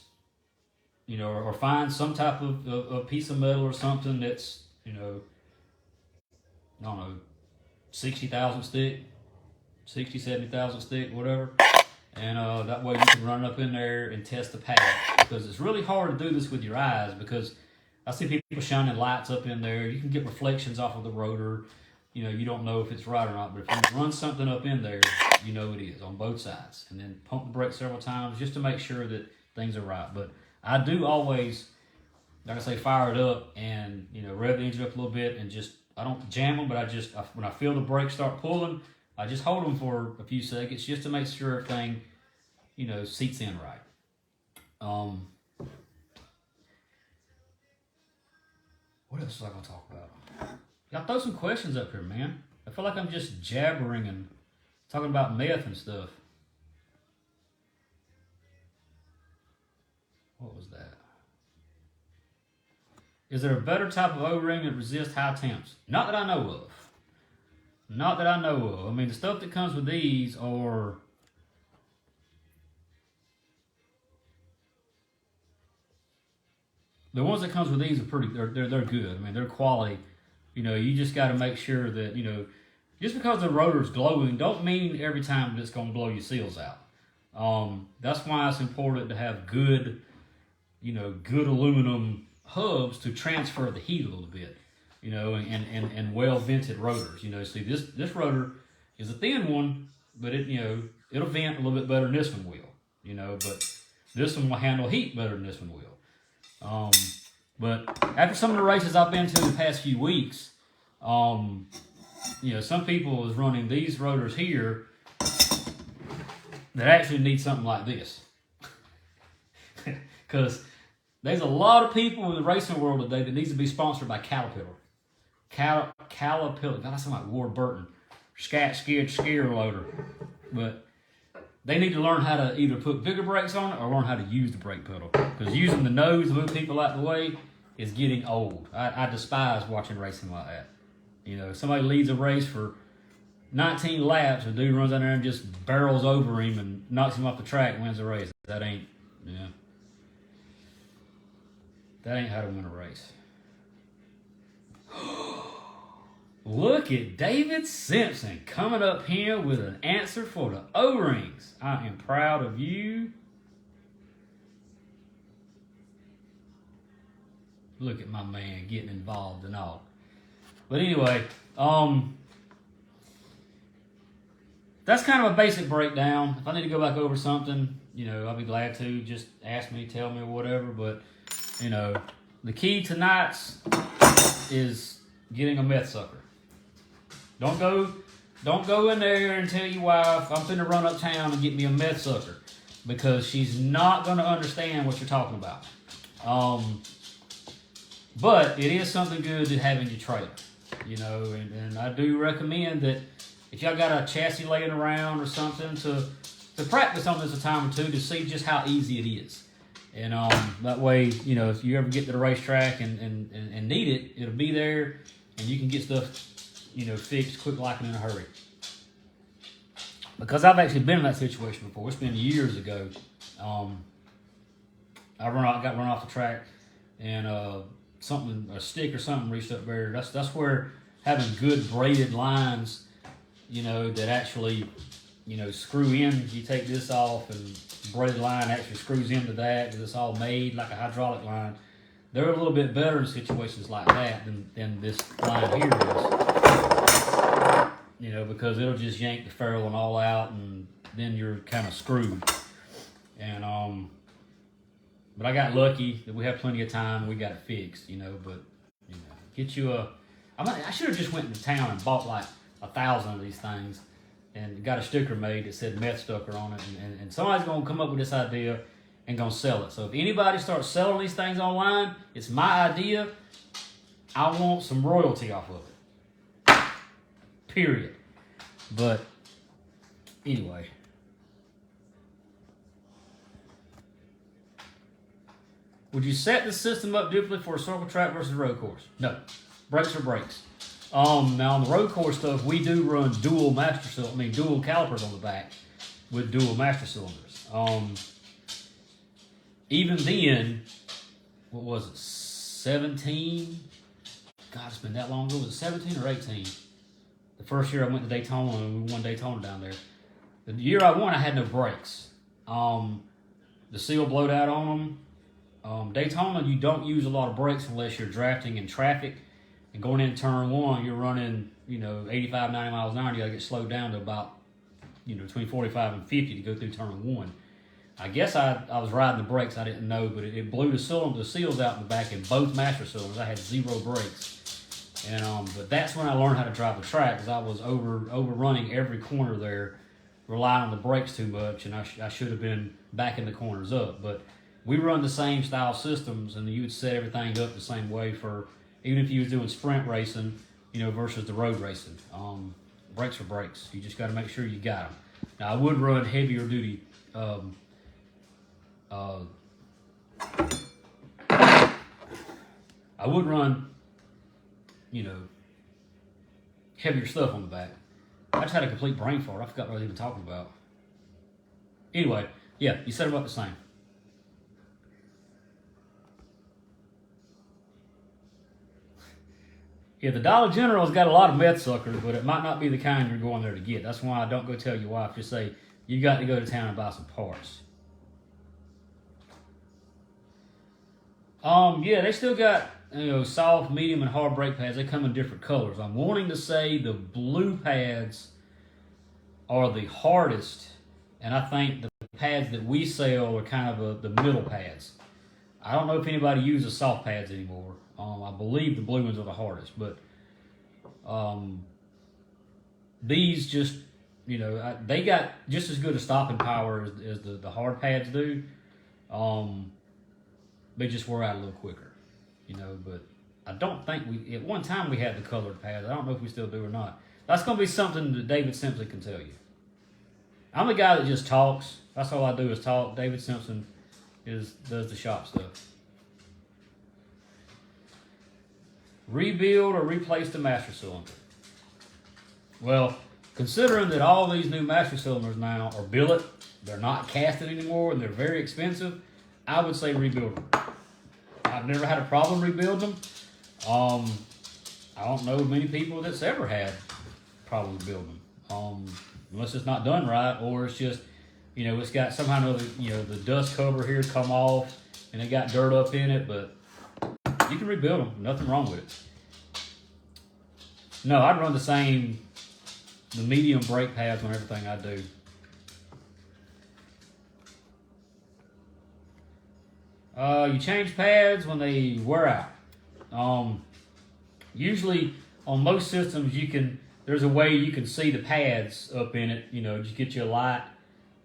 Speaker 1: you know, or find some type of a piece of metal or something that's, you know, I don't know, 60,000 stick, 60, 70,000 stick, whatever. And that way you can run up in there and test the pad. Because it's really hard to do this with your eyes, because I see people shining lights up in there. You can get reflections off of the rotor. You know, you don't know if it's right or not. But if you run something up in there, you know it is on both sides. And then pump the brakes several times just to make sure that things are right. But I do always, like I say, fire it up and, you know, rev the engine up a little bit and just, I don't jam them, but when I feel the brakes start pulling, I just hold them for a few seconds just to make sure everything, you know, seats in right. What else was I going to talk about? Y'all throw some questions up here, man. I feel like I'm just jabbering and talking about meth and stuff. What was that? Is there a better type of O-ring that resists high temps? Not that I know of. Not that I know of. I mean, the stuff that comes with these are... The ones that comes with these are pretty, they're good. I mean, they're quality. You know, you just got to make sure that, you know, just because the rotor's glowing don't mean every time that it's going to blow your seals out. That's why it's important to have good, you know, good aluminum hubs to transfer the heat a little bit, you know, and well-vented rotors. You know, see, this rotor is a thin one, but it, you know, it'll vent a little bit better than this one will, you know, but this one will handle heat better than this one will. But after some of the races I've been to the past few weeks, you know, some people is running these rotors here that actually need something like this. Because there's a lot of people in the racing world today that needs to be sponsored by Caterpillar. Caterpillar. God, that sounds like Ward Burton. Scare loader. But they need to learn how to either put bigger brakes on it or learn how to use the brake pedal. Because using the nose to move people out the way is getting old. I despise watching racing like that. You know, if somebody leads a race for 19 laps, a dude runs down there and just barrels over him and knocks him off the track and wins the race. That ain't how to win a race. Look at David Simpson coming up here with an answer for the O-rings. I am proud of you. Look at my man getting involved and all. But anyway, that's kind of a basic breakdown. If I need to go back over something, you know, I'll be glad to. Just ask me, tell me, or whatever. But, you know, the key tonight's is getting a meth sucker. Don't go in there and tell your wife, I'm finna run uptown and get me a meth sucker. Because she's not going to understand what you're talking about. But it is something good to have in your trailer. You know, and I do recommend that if y'all got a chassis laying around or something to practice on this a time or two to see just how easy it is. And that way, you know, if you ever get to the racetrack and need it, it'll be there and you can get stuff, you know, fixed quick like and in a hurry. Because I've actually been in that situation before. It's been years ago. I got run off the track and a stick or something reached up there. That's where having good braided lines, you know, that actually, you know, screw in. You take this off and braided line actually screws into that because it's all made like a hydraulic line. They're a little bit better in situations like that than this line here is. You know, because it'll just yank the ferrule and all out, and then you're kind of screwed. And but I got lucky that we have plenty of time. We got it fixed, you know. But you know, get you I should have just went into town and bought like 1,000 of these things, and got a sticker made that said meth sucker on it. And somebody's gonna come up with this idea and gonna sell it. So if anybody starts selling these things online, it's my idea. I want some royalty off of it. Period. But anyway. Would you set the system up differently for a circle track versus road course? No. Brakes are brakes. Now on the road course stuff, we do run dual calipers on the back with dual master cylinders. Even then, what was it? 17? God, it's been that long ago. Was it 17 or 18? The first year I went to Daytona, and we won Daytona down there. The year I won, I had no brakes. The seal blowed out on them. Daytona, you don't use a lot of brakes unless you're drafting in traffic. And going into turn one, you're running, you know, 85, 90 miles an hour. You got to get slowed down to about, you know, between 45 and 50 to go through turn one. I guess I was riding the brakes. I didn't know, but it blew the seals out in the back in both master cylinders. I had 0 brakes. And but that's when I learned how to drive the track, because I was overrunning every corner there, relying on the brakes too much, and I should have been backing the corners up. But we run the same style systems, and you would set everything up the same way for even if you was doing sprint racing, you know, versus the road racing. Brakes are brakes. You just got to make sure you got them. Now I would run heavier duty. I would run, you know, heavier stuff on the back. I just had a complete brain fart. I forgot what I was even talking about. Anyway, yeah, you set them up the same. Yeah, the Dollar General's got a lot of meth suckers, but it might not be the kind you're going there to get. That's why I don't go tell your wife. Just say, you got to go to town and buy some parts. Yeah, they still got, you know, soft, medium, and hard brake pads. They come in different colors. I'm wanting to say the blue pads are the hardest, and I think the pads that we sell are kind of the middle pads. I don't know if anybody uses soft pads anymore. I believe the blue ones are the hardest, but these just, you know, they got just as good a stopping power as the hard pads do. they just wear out a little quicker, but I don't think at one time we had the colored pads. I don't know if we still do or not. That's going to be something that David Simpson can tell you. I'm the guy that just talks. That's all I do is talk. David Simpson does the shop stuff. Rebuild or replace the master cylinder. Well, considering that all these new master cylinders now are billet, they're not casted anymore, and they're very expensive, I would say rebuild them. I've never had a problem rebuilding them. I don't know many people that's ever had problems building them, unless it's not done right, or it's just, it's got some kind of, the dust cover here come off, and it got dirt up in it, but you can rebuild them. Nothing wrong with it. No, I'd run the medium brake pads on everything I do. You change pads when they wear out. Usually on most systems there's a way you can see the pads up in it, just get you a light,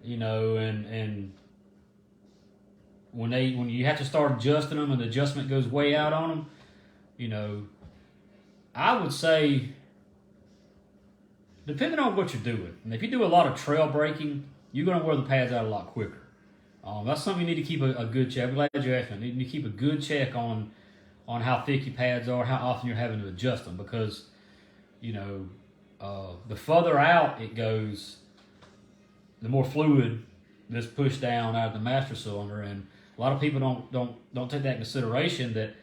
Speaker 1: and when you have to start adjusting them and the adjustment goes way out on them, I would say, depending on what you're doing, and if you do a lot of trail braking, you're going to wear the pads out a lot quicker. That's something you need to keep a good check. I'm glad you asked me. You need to keep a good check on how thick your pads are, how often you're having to adjust them, because, the further out it goes, the more fluid that's pushed down out of the master cylinder, and a lot of people don't take that in consideration that,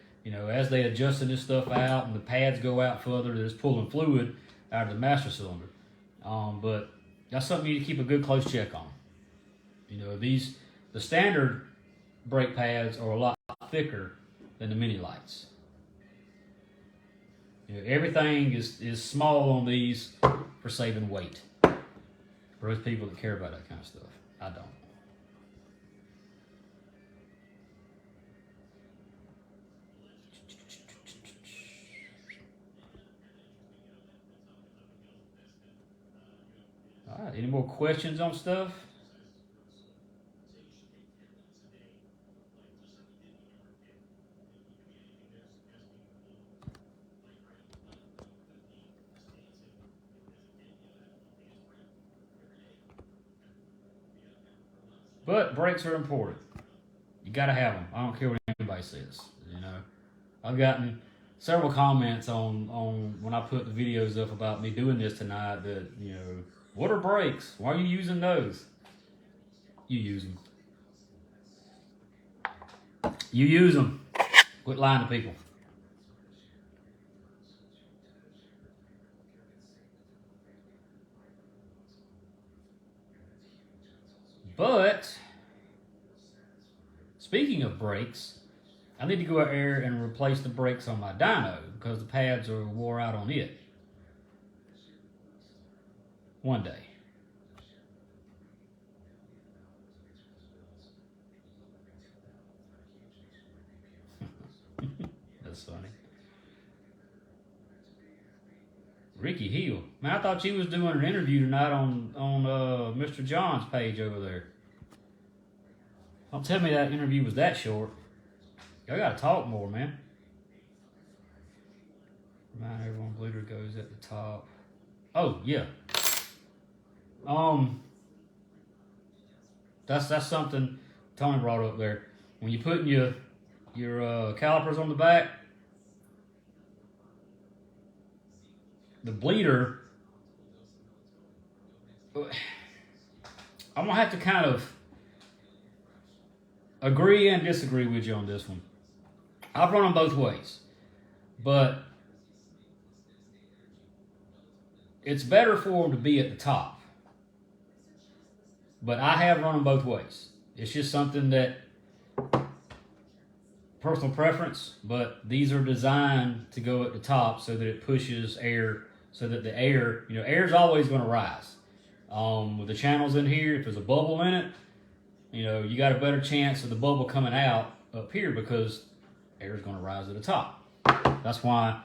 Speaker 1: as they adjusting this stuff out and the pads go out further, that it's pulling fluid out of the master cylinder. But that's something you need to keep a good close check on. The standard brake pads are a lot thicker than the mini lights. Everything is small on these for saving weight. For those people that care about that kind of stuff. I don't. All right, any more questions on stuff? But brakes are important. You got to have them. I don't care what anybody says. I've gotten several comments on when I put the videos up about me doing this tonight that, what are brakes? Why are you using those? You use them. You use them. Quit lying to people. But, speaking of brakes, I need to go out there and replace the brakes on my dyno because the pads are wore out on it. One day. That's funny. Ricky Hill. Man, I thought you was doing an interview tonight on Mr. John's page over there. Don't tell me that interview was that short. Y'all gotta talk more, man. Remind everyone bleeder goes at the top. Oh, yeah. That's something Tony brought up there. When you put your calipers on the back, the bleeder, I'm gonna have to kind of agree and disagree with you on this one. I've run them both ways, but it's better for them to be at the top. But I have run them both ways. It's just something that personal preference, but these are designed to go at the top so that it pushes air, so that the air, air is always going to rise. With the channels in here, if there's a bubble in it, you got a better chance of the bubble coming out up here because air is going to rise at the top. That's why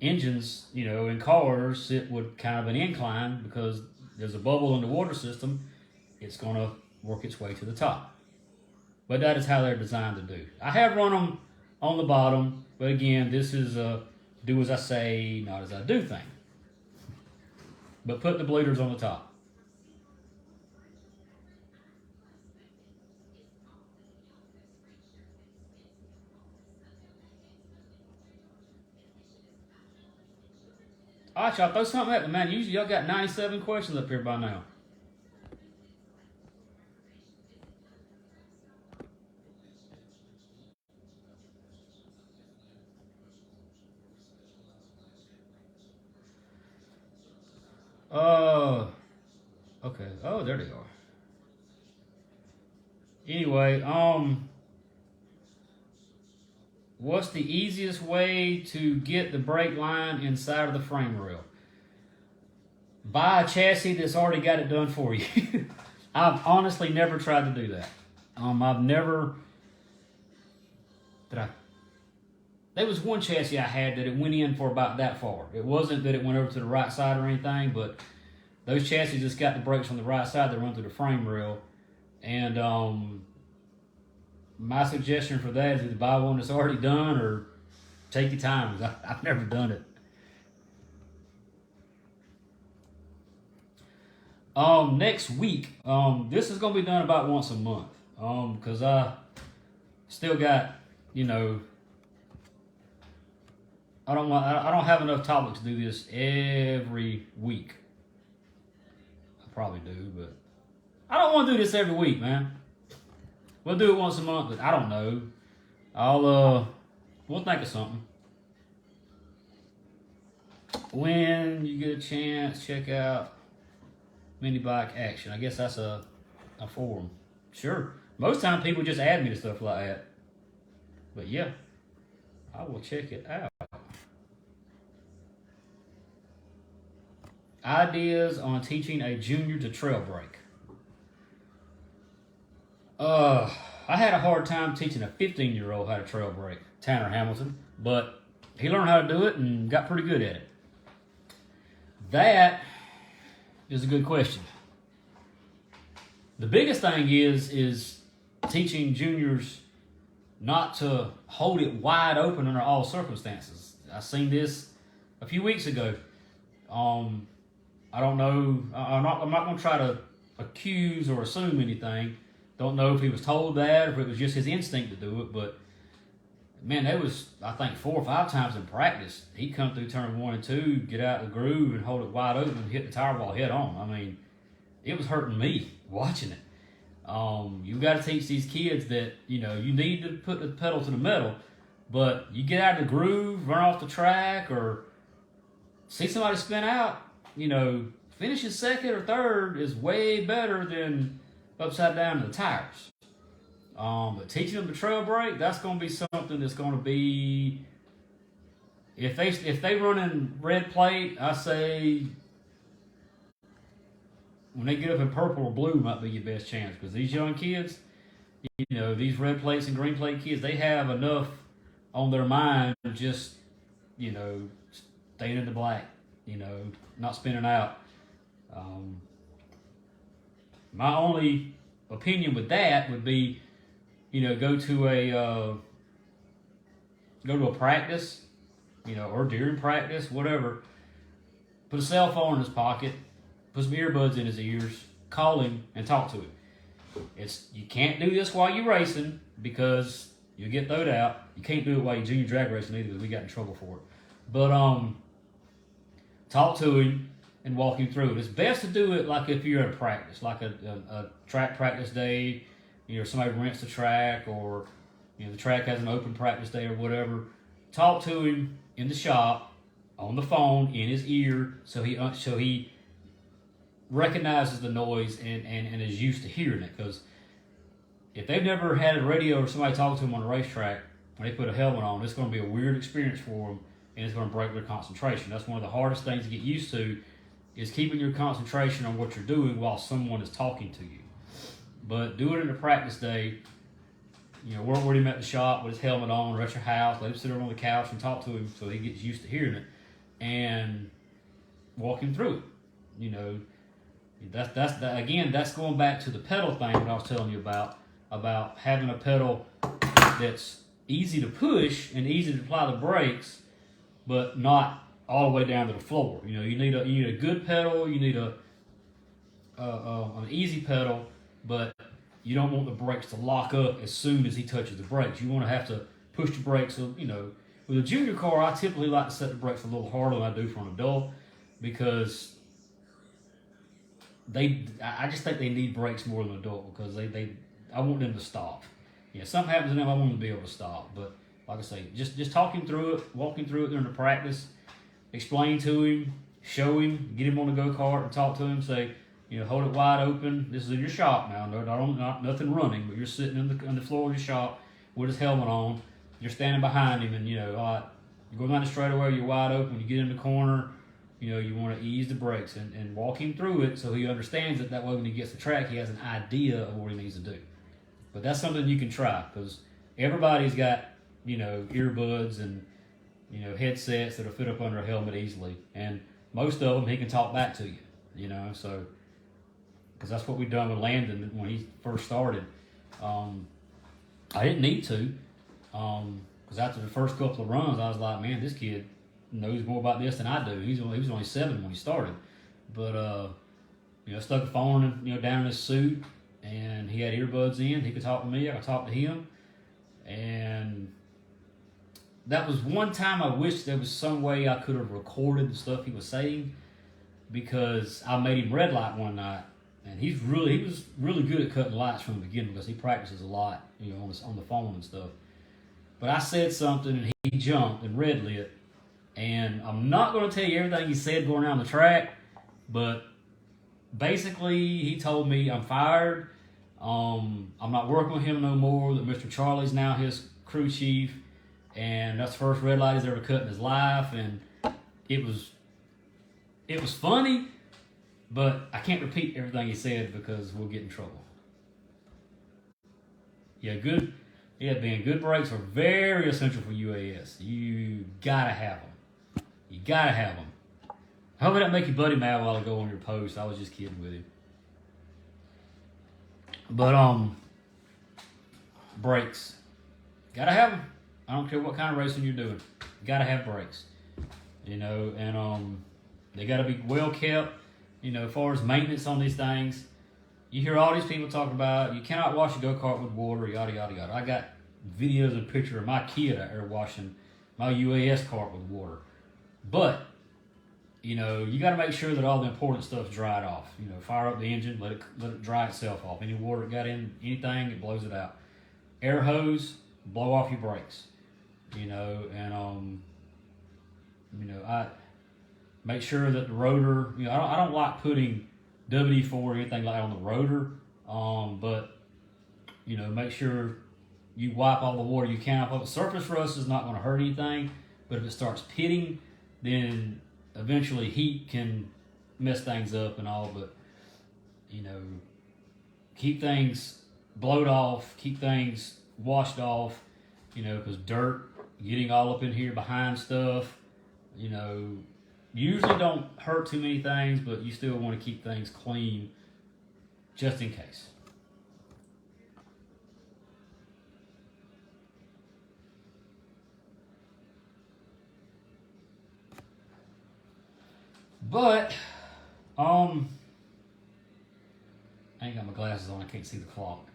Speaker 1: engines, in cars sit with kind of an incline because there's a bubble in the water system. It's going to work its way to the top. but that is how they're designed to do. I have run them on the bottom, but again, this is a do as I say, not as I do thing. But put the bleeders on the top. All right, y'all, throw something at me, man. Usually y'all got 97 questions up here by now. Okay. Oh, there they are. Anyway, what's the easiest way to get the brake line inside of the frame rail? Buy a chassis that's already got it done for you. I've honestly never tried to do that. I've never. There was one chassis I had that it went in for about that far. It wasn't that it went over to the right side or anything, but those chassis just got the brakes on the right side that run through the frame rail. And my suggestion for that is either buy one that's already done or take your time. I've never done it. Next week, this is going to be done about once a month. Because I still got, I don't have enough topics to do this every week. I probably do, but I don't want to do this every week, man. We'll do it once a month, but I don't know. We'll think of something. When you get a chance, check out Mini Bike Action. I guess that's a forum. Sure. Most time people just add me to stuff like that. But yeah, I will check it out. Ideas on teaching a junior to trail brake. I had a hard time teaching a 15-year-old how to trail brake, Tanner Hamilton, but he learned how to do it and got pretty good at it. That is a good question. The biggest thing is teaching juniors not to hold it wide open under all circumstances. I seen this a few weeks ago. I don't know. I'm not going to try to accuse or assume anything. Don't know if he was told that or if it was just his instinct to do it. But man, that was, I think, 4 or 5 times in practice. He'd come through turn 1 and 2, get out of the groove and hold it wide open and hit the tire wall head on. I mean, it was hurting me watching it. You got to teach these kids that, you need to put the pedal to the metal, but you get out of the groove, run off the track, or see somebody spin out, finishing second or third is way better than upside down in the tires. But teaching them to trail brake, that's going to be something that's going to be, if they run in red plate, I say when they get up in purple or blue might be your best chance, because these young kids, these red plates and green plate kids, they have enough on their mind just, staying in the black, not spinning out. My only opinion with that would be, go to a practice, or during practice, whatever. Put a cell phone in his pocket, put some earbuds in his ears, call him and talk to him. You can't do this while you're racing because you'll get thrown out. You can't do it while you're junior drag racing either because we got in trouble for it. But talk to him and walk him through it. It's best to do it like if you're at a practice, like a track practice day. Somebody rents the track, or the track has an open practice day or whatever. Talk to him in the shop, on the phone, in his ear, so he recognizes the noise and is used to hearing it. Because if they've never had a radio or somebody talk to them on a racetrack when they put a helmet on, it's going to be a weird experience for them, and it's going to break their concentration. That's one of the hardest things to get used to, is keeping your concentration on what you're doing while someone is talking to you. But do it in a practice day. Work with him at the shop with his helmet on, or at your house. Let him sit over on the couch and talk to him so he gets used to hearing it, and walk him through it. That's going back to the pedal thing that I was telling you about. about having a pedal that's easy to push and easy to apply the brakes, but not all the way down to the floor. You know, you need a good pedal. You need an easy pedal, but you don't want the brakes to lock up as soon as he touches the brakes. You want to have to push the brakes. So, you know, with a junior car, I typically like to set the brakes a little harder than I do for an adult, because I just think they need brakes more than an adult, because I want them to stop. Yeah, something happens to them, I want them to be able to stop. But like I say, just talk him through it, walk him through it during the practice, explain to him, show him, get him on the go-kart and talk to him, say, you know, hold it wide open. This is in your shop now. Not nothing running, but you're sitting on the floor of your shop with his helmet on. You're standing behind him, and you know, you go down the straightaway, you're wide open. You get in the corner, you know, you want to ease the brakes and walk him through it so he understands it. That way, when he gets to the track, he has an idea of what he needs to do. But that's something you can try, because everybody's got, you know, earbuds and, you know, headsets that'll fit up under a helmet easily, and most of them he can talk back to you, you know. So, because that's what we done with Landon when he first started. I didn't need to, because after the first couple of runs, I was like, man, this kid knows more about this than I do. He was only 7 when he started, but you know, stuck a phone, you know, down in his suit, and he had earbuds in. He could talk to me, I could talk to him, and that was one time I wish there was some way I could have recorded the stuff he was saying, because I made him red light one night, and he was really good at cutting lights from the beginning, because he practices a lot, you know, on the phone and stuff. But I said something, and he jumped and red lit, and I'm not going to tell you everything he said going around the track, but basically he told me I'm fired. I'm not working with him no more. That Mr. Charlie's now his crew chief, and that's the first red light he's ever cut in his life. And it was funny, but I can't repeat everything he said because we'll get in trouble. Being good brakes are very essential for UAS. You gotta have them. You gotta have them. I hope I didn't make your buddy mad a while ago on your post. I was just kidding with him. But brakes, gotta have them. I don't care what kind of racing you're doing. You gotta have brakes. You know, and they gotta be well kept. You know, as far as maintenance on these things, you hear all these people talking about you cannot wash a go-kart with water, yada yada yada. I got videos and picture of my kid out there washing my UAS cart with water, but you know, you got to make sure that all the important stuff's dried off. You know, fire up the engine, let it dry itself off. Any water that got in anything, it blows it out. Air hose, blow off your brakes. You know, and you know, I make sure that the rotor. You know, I don't like putting WD-4 or anything like that on the rotor. But you know, make sure you wipe all the water you can off of it. Surface rust is not going to hurt anything, but if it starts pitting, then eventually heat can mess things up and all. But you know, keep things blowed off, keep things washed off, you know, because dirt getting all up in here behind stuff, you know, usually don't hurt too many things, but you still want to keep things clean just in case. But, I ain't got my glasses on, I can't see the clock.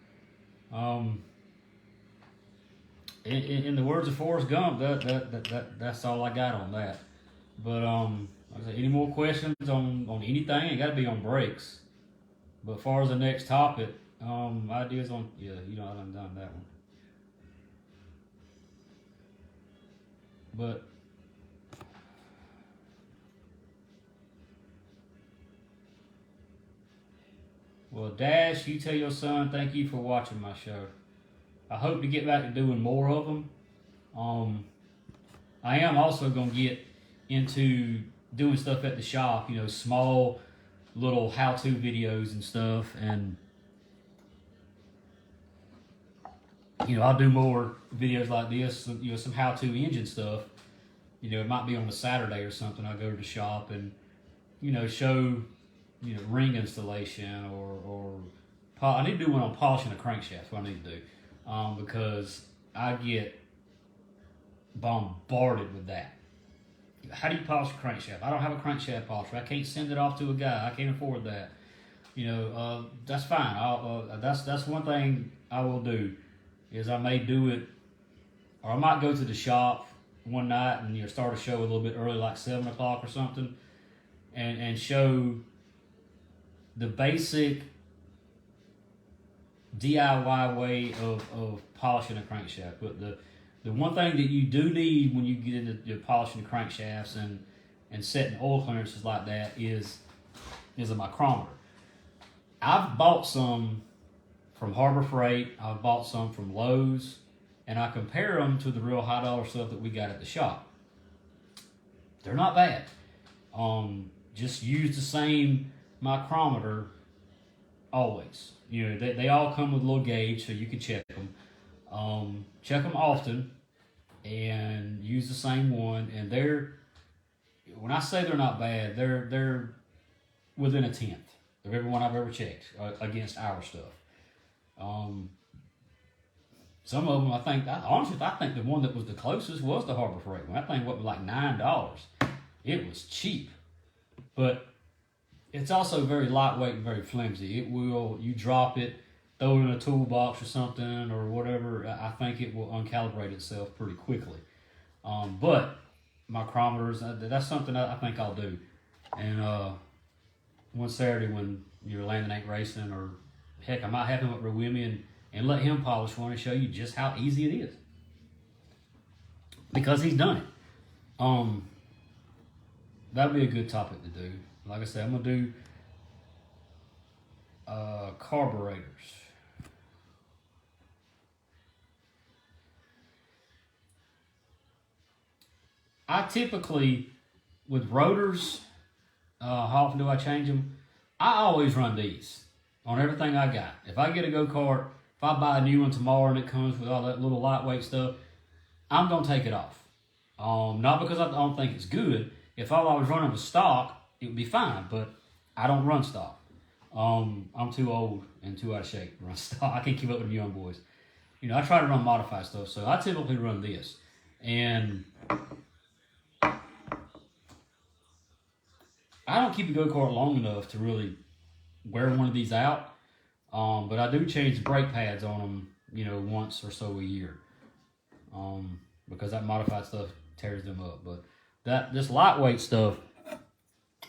Speaker 1: In the words of Forrest Gump, that's all I got on that. But, like I said, any more questions on anything? It got to be on brakes. But as far as the next topic, ideas on, yeah, you know, I done that one. But, well, Dash, you tell your son thank you for watching my show. I hope to get back to doing more of them. I am also going to get into doing stuff at the shop, you know, small little how-to videos and stuff. And, you know, I'll do more videos like this, you know, some how-to engine stuff. You know, it might be on a Saturday or something. I'll go to the shop and, you know, show, you know, ring installation or I need to do one on polishing a crankshaft. What I need to do, because I get bombarded with that. How do you polish a crankshaft? I don't have a crankshaft polisher. I can't send it off to a guy. I can't afford that. That's fine. That's one thing I will do, is I may do it, or I might go to the shop one night and start a show a little bit early, like 7 o'clock or something, and show the basic DIY way of polishing a crankshaft. But the one thing that you do need when you get into polishing the crankshafts and setting oil clearances like that is a micrometer. I've bought some from Harbor Freight. I've bought some from Lowe's, and I compare them to the real high dollar stuff that we got at the shop. They're not bad. Just use the same micrometer always. They all come with a little gauge, so you can check them. Check them often, and use the same one. And when I say they're not bad, they're within a tenth of everyone I've ever checked against our stuff. Some of them, I think the one that was the closest was the Harbor Freight one. That thing was like $9. It was cheap, but it's also very lightweight and very flimsy. You drop it, throw it in a toolbox or something or whatever, I think it will uncalibrate itself pretty quickly. But micrometers, that's something I think I'll do. And one Saturday when Landon ain't racing, or heck, I might have him up there with me and let him polish one and show you just how easy it is, because he's done it. That'd be a good topic to do. Like I said, I'm gonna do carburetors. I typically, with rotors, how often do I change them? I always run these on everything I got. If I get a go-kart, if I buy a new one tomorrow and it comes with all that little lightweight stuff, I'm going to take it off. Not because I don't think it's good. If all I was running was stock, it would be fine, but I don't run stock. I'm too old and too out of shape to run stock. I can't keep up with the young boys. I try to run modified stuff, so I typically run this. And I don't keep a go-kart long enough to really wear one of these out, but I do change the brake pads on them, once or so a year, because that modified stuff tears them up. But this lightweight stuff,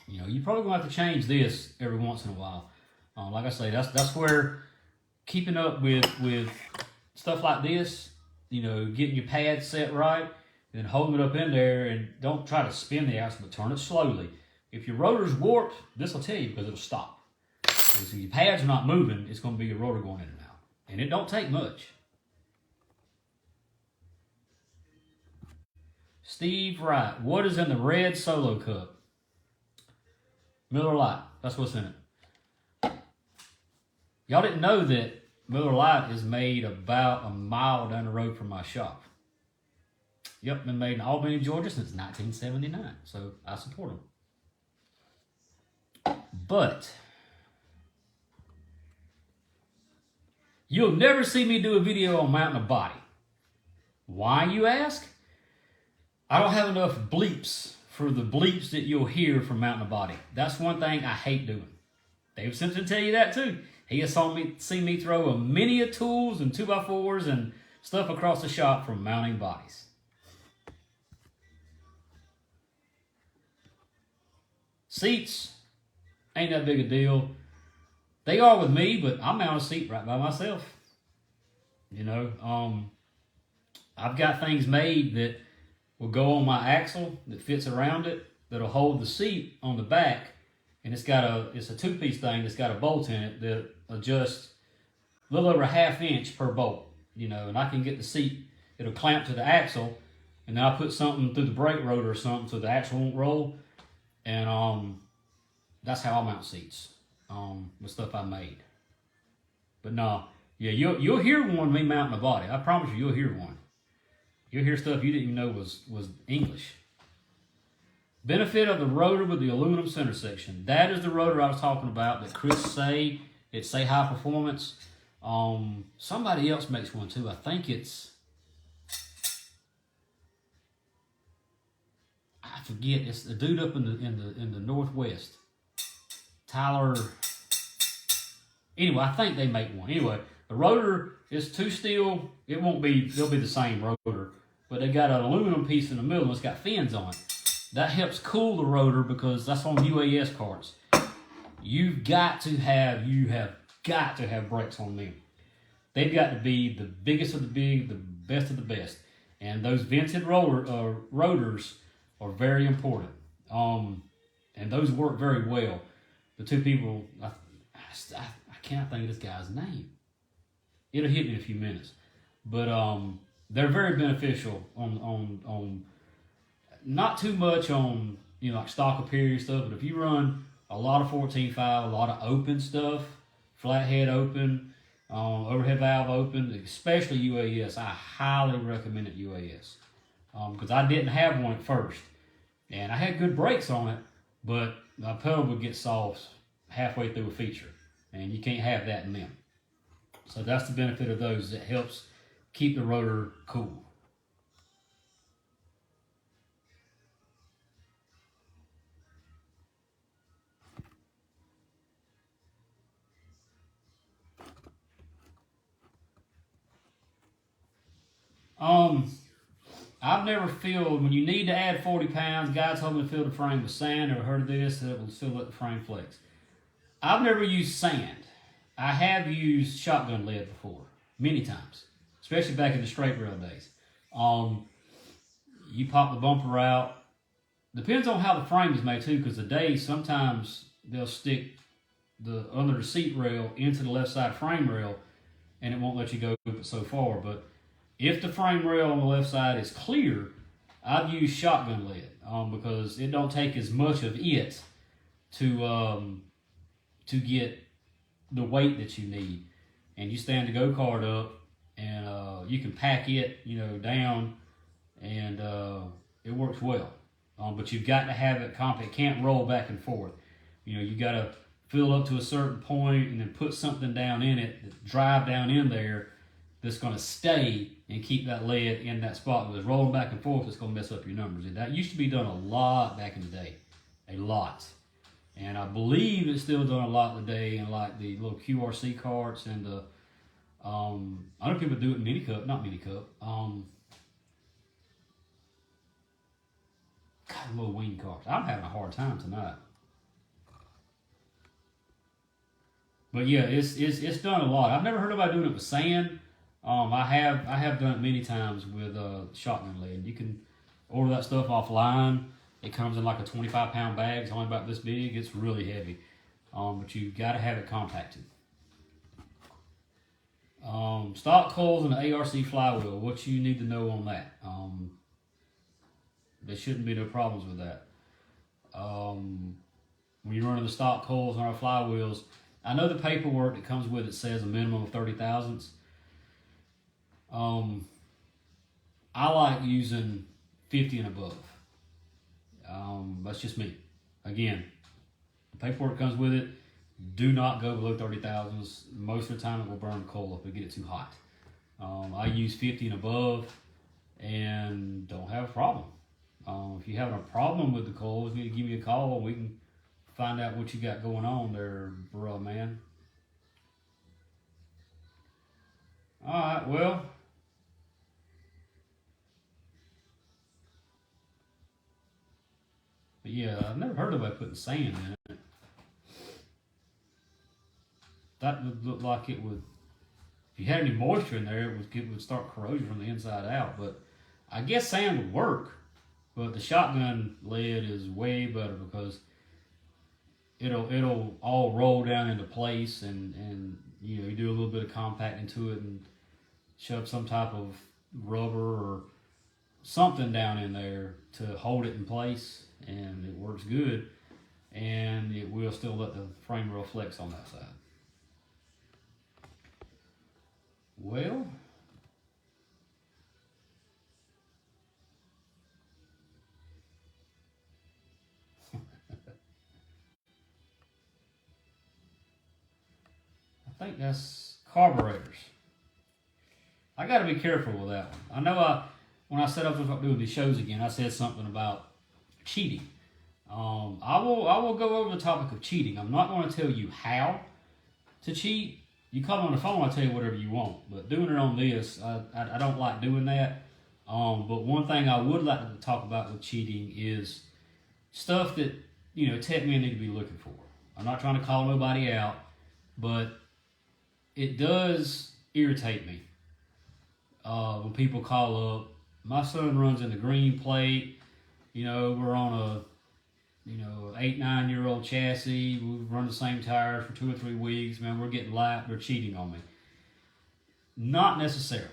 Speaker 1: you're probably gonna have to change this every once in a while. Like I say, that's where keeping up with stuff like this, getting your pads set right, and holding it up in there, and don't try to spin the axle, but turn it slowly. If your rotor's warped, this will tell you, because it'll stop. So if your pads are not moving, it's going to be your rotor going in and out. And it don't take much. Steve Wright, what is in the red Solo Cup? Miller Lite. That's what's in it. Y'all didn't know that Miller Lite is made about a mile down the road from my shop. Yep, been made in Albany, Georgia since 1979. So I support them. But you'll never see me do a video on mounting a body. Why, you ask? I don't have enough bleeps for the bleeps that you'll hear from mounting a body. That's one thing I hate doing. Dave Simpson tell you that too. He has seen me throw a many of tools and 2x4s and stuff across the shop from mounting bodies. Seats ain't that big a deal. They are with me, but I mount a seat right by myself. I've got things made that will go on my axle that fits around it, that'll hold the seat on the back, and it's a two-piece thing that's got a bolt in it that adjusts a little over a ½ inch per bolt. And I can get the seat, it'll clamp to the axle, and then I put something through the brake rotor or something so the axle won't roll. And that's how I mount seats, with stuff I made. But no, yeah, you'll hear one of me mounting a body. I promise you'll hear one. You'll hear stuff you didn't even know was English. Benefit of the rotor with the aluminum center section. That is the rotor I was talking about that Chris Say It's Say High Performance. Somebody else makes one too. I think I forget. It's a dude up in the Northwest. Tyler. Anyway, I think they make one. Anyway, the rotor is two steel. It won't be. They'll be the same rotor, but they got an aluminum piece in the middle. And it's got fins on it. That helps cool the rotor because that's on UAS carts. You have got to have brakes on them. They've got to be the biggest of the big, the best of the best. And those vented rotors are very important. And those work very well. The two people, I can't think of this guy's name. It'll hit me in a few minutes. But they're very beneficial on not too much on, like stock or period stuff, but if you run a lot of 14.5, a lot of open stuff, flathead open, overhead valve open, especially UAS, I highly recommend it UAS. Because I didn't have one at first. And I had good brakes on it, but my pedal would get soft halfway through a feature. And you can't have that in them. So that's the benefit of those. It helps keep the rotor cool. I've never filled, when you need to add 40 pounds, guys told me to fill the frame with sand. Never heard of this, that it will still let the frame flex. I've never used sand. I have used shotgun lead before, many times, especially back in the straight rail days. You pop the bumper out. Depends on how the frame is made too, because the days sometimes they'll stick the under the seat rail into the left side frame rail, and it won't let you go so far. But if the frame rail on the left side is clear, I've used shotgun lead because it don't take as much of it to get the weight that you need. And you stand the go-kart up, and you can pack it, down, and it works well. But you've got to have it compact. It can't roll back and forth. You got to fill up to a certain point and then put something down in it, drive down in there, that's going to stay and keep that lead in that spot. If it's rolling back and forth, it's going to mess up your numbers. And that used to be done a lot back in the day. A lot. And I believe it's still done a lot today in like the little QRC carts and the, I know people do it in mini cup, not mini cup, little wing carts. I'm having a hard time tonight. But yeah, it's done a lot. I've never heard about doing it with sand. I have done it many times with shotgun lead. You can order that stuff offline. It comes in like a 25-pound bag. It's only about this big. It's really heavy, but you've got to have it compacted. Stock coils and the ARC flywheel. What you need to know on that? There shouldn't be no problems with that. When you're running the stock coils on our flywheels, I know the paperwork that comes with it says a minimum of 30 thousandths. I like using 50 and above. That's just me. Again, the paperwork comes with it. Do not go below 30 thousandths. Most of the time it will burn the coil up and get it too hot. I use 50 and above and don't have a problem. If you're having a problem with the coils, you need to give me a call and we can find out what you got going on there, bruh, man. Alright, well. But yeah, I've never heard of anybody putting sand in it. That would look like it would, if you had any moisture in there, it would start corrosion from the inside out. But I guess sand would work. But the shotgun lead is way better because it'll all roll down into place, and you do a little bit of compacting to it and shove some type of rubber or something down in there to hold it in place, and it works good, and it will still let the frame rail flex on that side. Well, I think that's carburetors. I got to be careful with that one. I know when I set up doing these shows again, I said something about cheating. I will go over the topic of cheating. I'm not going to tell you how to cheat. You call me on the phone, I'll tell you whatever you want. But doing it on this, I don't like doing that. But one thing I would like to talk about with cheating is stuff that, tech men need to be looking for. I'm not trying to call nobody out, but it does irritate me when people call up. My son runs in the green plate. We're on a 8-9-year-old chassis. We've run the same tires for 2 or 3 weeks. Man, we're getting light. They're cheating on me. Not necessarily.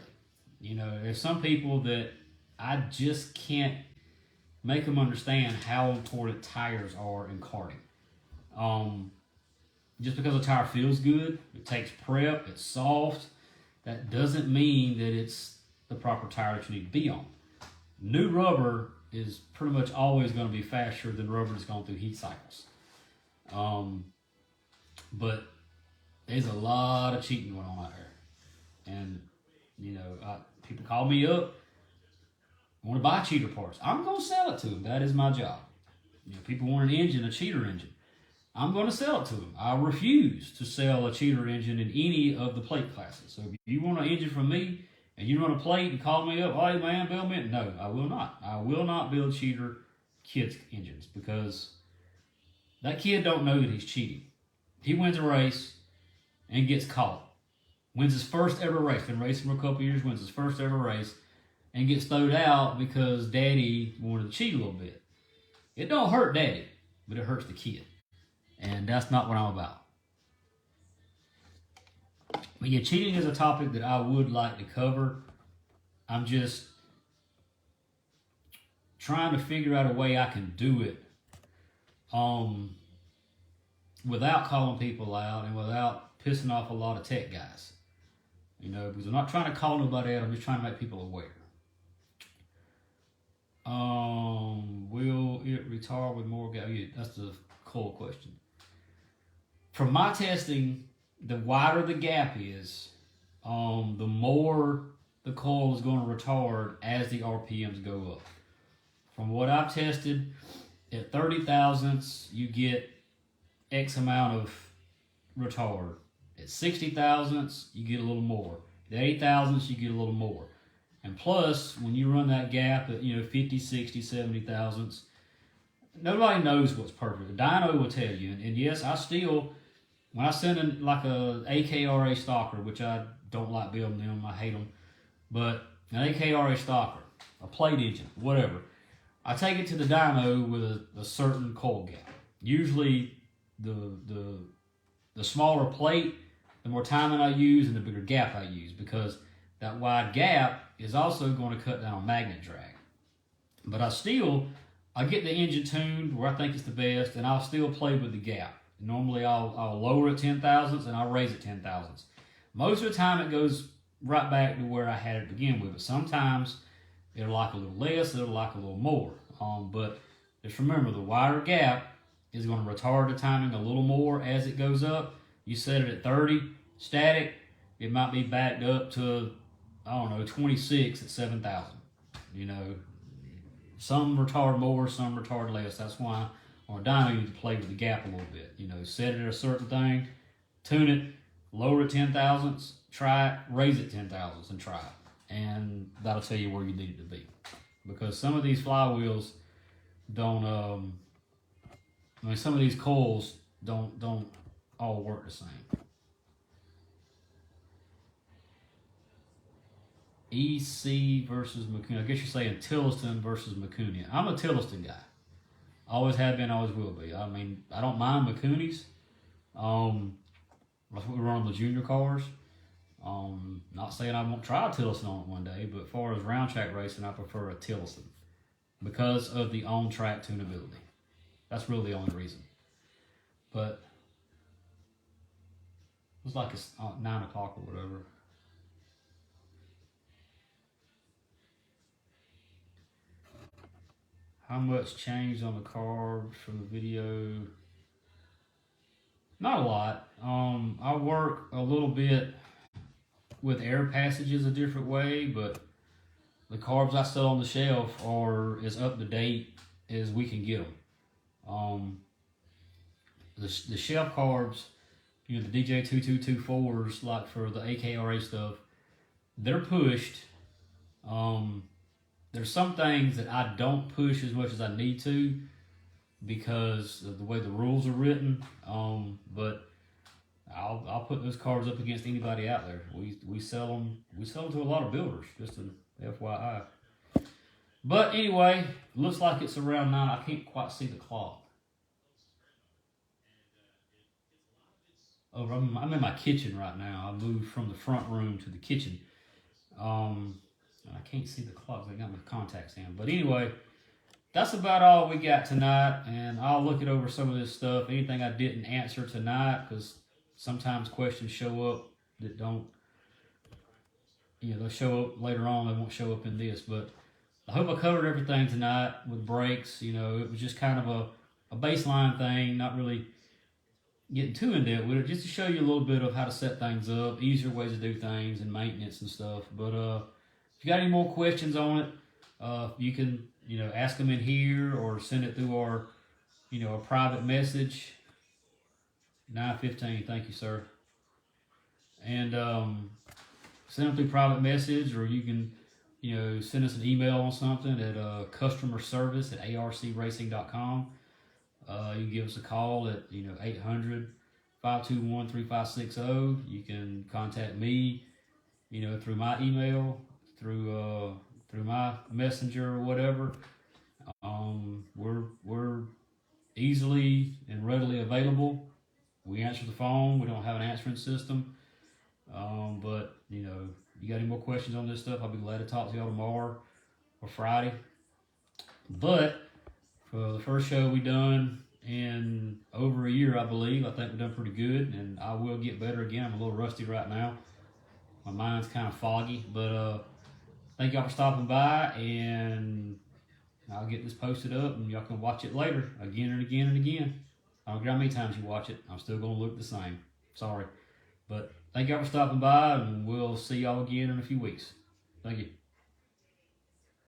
Speaker 1: There's some people that I just can't make them understand how important tires are in karting. Just because a tire feels good, it takes prep, it's soft, that doesn't mean that it's the proper tire that you need to be on. New rubber is pretty much always going to be faster than rubber that's gone through heat cycles. But there's a lot of cheating going on out there. And, people call me up, want to buy cheater parts. I'm going to sell it to them. That is my job. People want an engine, a cheater engine. I'm going to sell it to them. I refuse to sell a cheater engine in any of the plate classes. So if you want an engine from me and you run a plate and call me up, hey man, build me. No, I will not. I will not build cheater kids' engines because that kid don't know that he's cheating. He wins a race and gets caught. Wins his first ever race. Been racing for a couple years, wins his first ever race, and gets thrown out because daddy wanted to cheat a little bit. It don't hurt daddy, but it hurts the kid. And that's not what I'm about. But yeah, cheating is a topic that I would like to cover. I'm just trying to figure out a way I can do it without calling people out and without pissing off a lot of tech guys. Because I'm not trying to call nobody out, I'm just trying to make people aware. Will it retard with more gas? Yeah, that's the cool question. From my testing, the wider the gap is, the more the coil is going to retard as the RPMs go up. From what I've tested, at 30 thousandths, you get X amount of retard. At 60 thousandths, you get a little more. At 80 thousandths, you get a little more. And plus, when you run that gap at 50, 60, 70 thousandths, nobody knows what's perfect. The dyno will tell you. And yes, I still, when I send in like a AKRA stalker, which I don't like building them, I hate them, but an AKRA stalker, a plate engine, whatever, I take it to the dyno with a certain coil gap. Usually, the smaller plate, the more timing I use and the bigger gap I use, because that wide gap is also going to cut down on magnet drag. But I get the engine tuned where I think it's the best, and I'll still play with the gap. Normally I'll lower it 10 thousandths and I'll raise it 10 thousandths. Most of the time it goes right back to where I had it to begin with, but sometimes it'll like a little less, it'll like a little more. But just remember, the wider gap is going to retard the timing a little more as it goes up. You set it at 30 static, it might be backed up to 26 at 7,000. Some retard more, some retard less. That's why on a dyno you need to play with the gap a little bit. Set it at a certain thing, tune it, lower it 10 thousandths, try it, raise it 10 thousandths and try it. And that'll tell you where you need it to be. Because some of these flywheels don't, some of these coils don't all work the same. EC versus McCooney. I guess you're saying Tilliston versus McCooney. I'm a Tilliston guy. Always have been, always will be. I don't mind McCoonies. That's what we run on the junior cars. Not saying I won't try a Tilliston on it one day, but as far as round track racing, I prefer a Tilliston because of the on-track tunability. That's really the only reason. But it's like it's 9 o'clock or whatever. How much changed on the carbs from the video? Not a lot. I work a little bit with air passages a different way, but the carbs I sell on the shelf are as up to date as we can get them. Um, the shelf carbs, you know, the DJ2224s, like for the AKRA stuff, they're pushed. There's some things that I don't push as much as I need to because of the way the rules are written. But I'll put those carbs up against anybody out there. We sell them. We sell them to a lot of builders. Just an FYI. But anyway, looks like it's around 9. I can't quite see the clock. Oh, I'm in my kitchen right now. I moved from the front room to the kitchen. I can't see the clock. I got my contacts in. But anyway, that's about all we got tonight. And I'll look it over some of this stuff. Anything I didn't answer tonight, because sometimes questions show up that don't, you know, they'll show up later on. They won't show up in this. But I hope I covered everything tonight with brakes. You know, it was just kind of a baseline thing, not really getting too in depth with it, just to show you a little bit of how to set things up, easier ways to do things, and maintenance and stuff. But if you got any more questions on it, you can, you know, ask them in here or send it through our, you know, a private message. 9:15, thank you, sir. And send them through private message, or you can, you know, send us an email on something at customer service at arcracing.com. You can give us a call at, you know, 800-521-3560. You can contact me, you know, through my email, through my messenger or whatever. We're easily and readily available. We answer the phone. We don't have an answering system. But, you know, you got any more questions on this stuff, I'll be glad to talk to y'all tomorrow or Friday. But for the first show we done in over a year, I believe, I think we've done pretty good, and I will get better again. I'm a little rusty right now. My mind's kind of foggy, but thank y'all for stopping by, and I'll get this posted up, and y'all can watch it later again and again and again. I don't care how many times you watch it, I'm still going to look the same. Sorry. But thank y'all for stopping by, and we'll see y'all again in a few weeks. Thank you.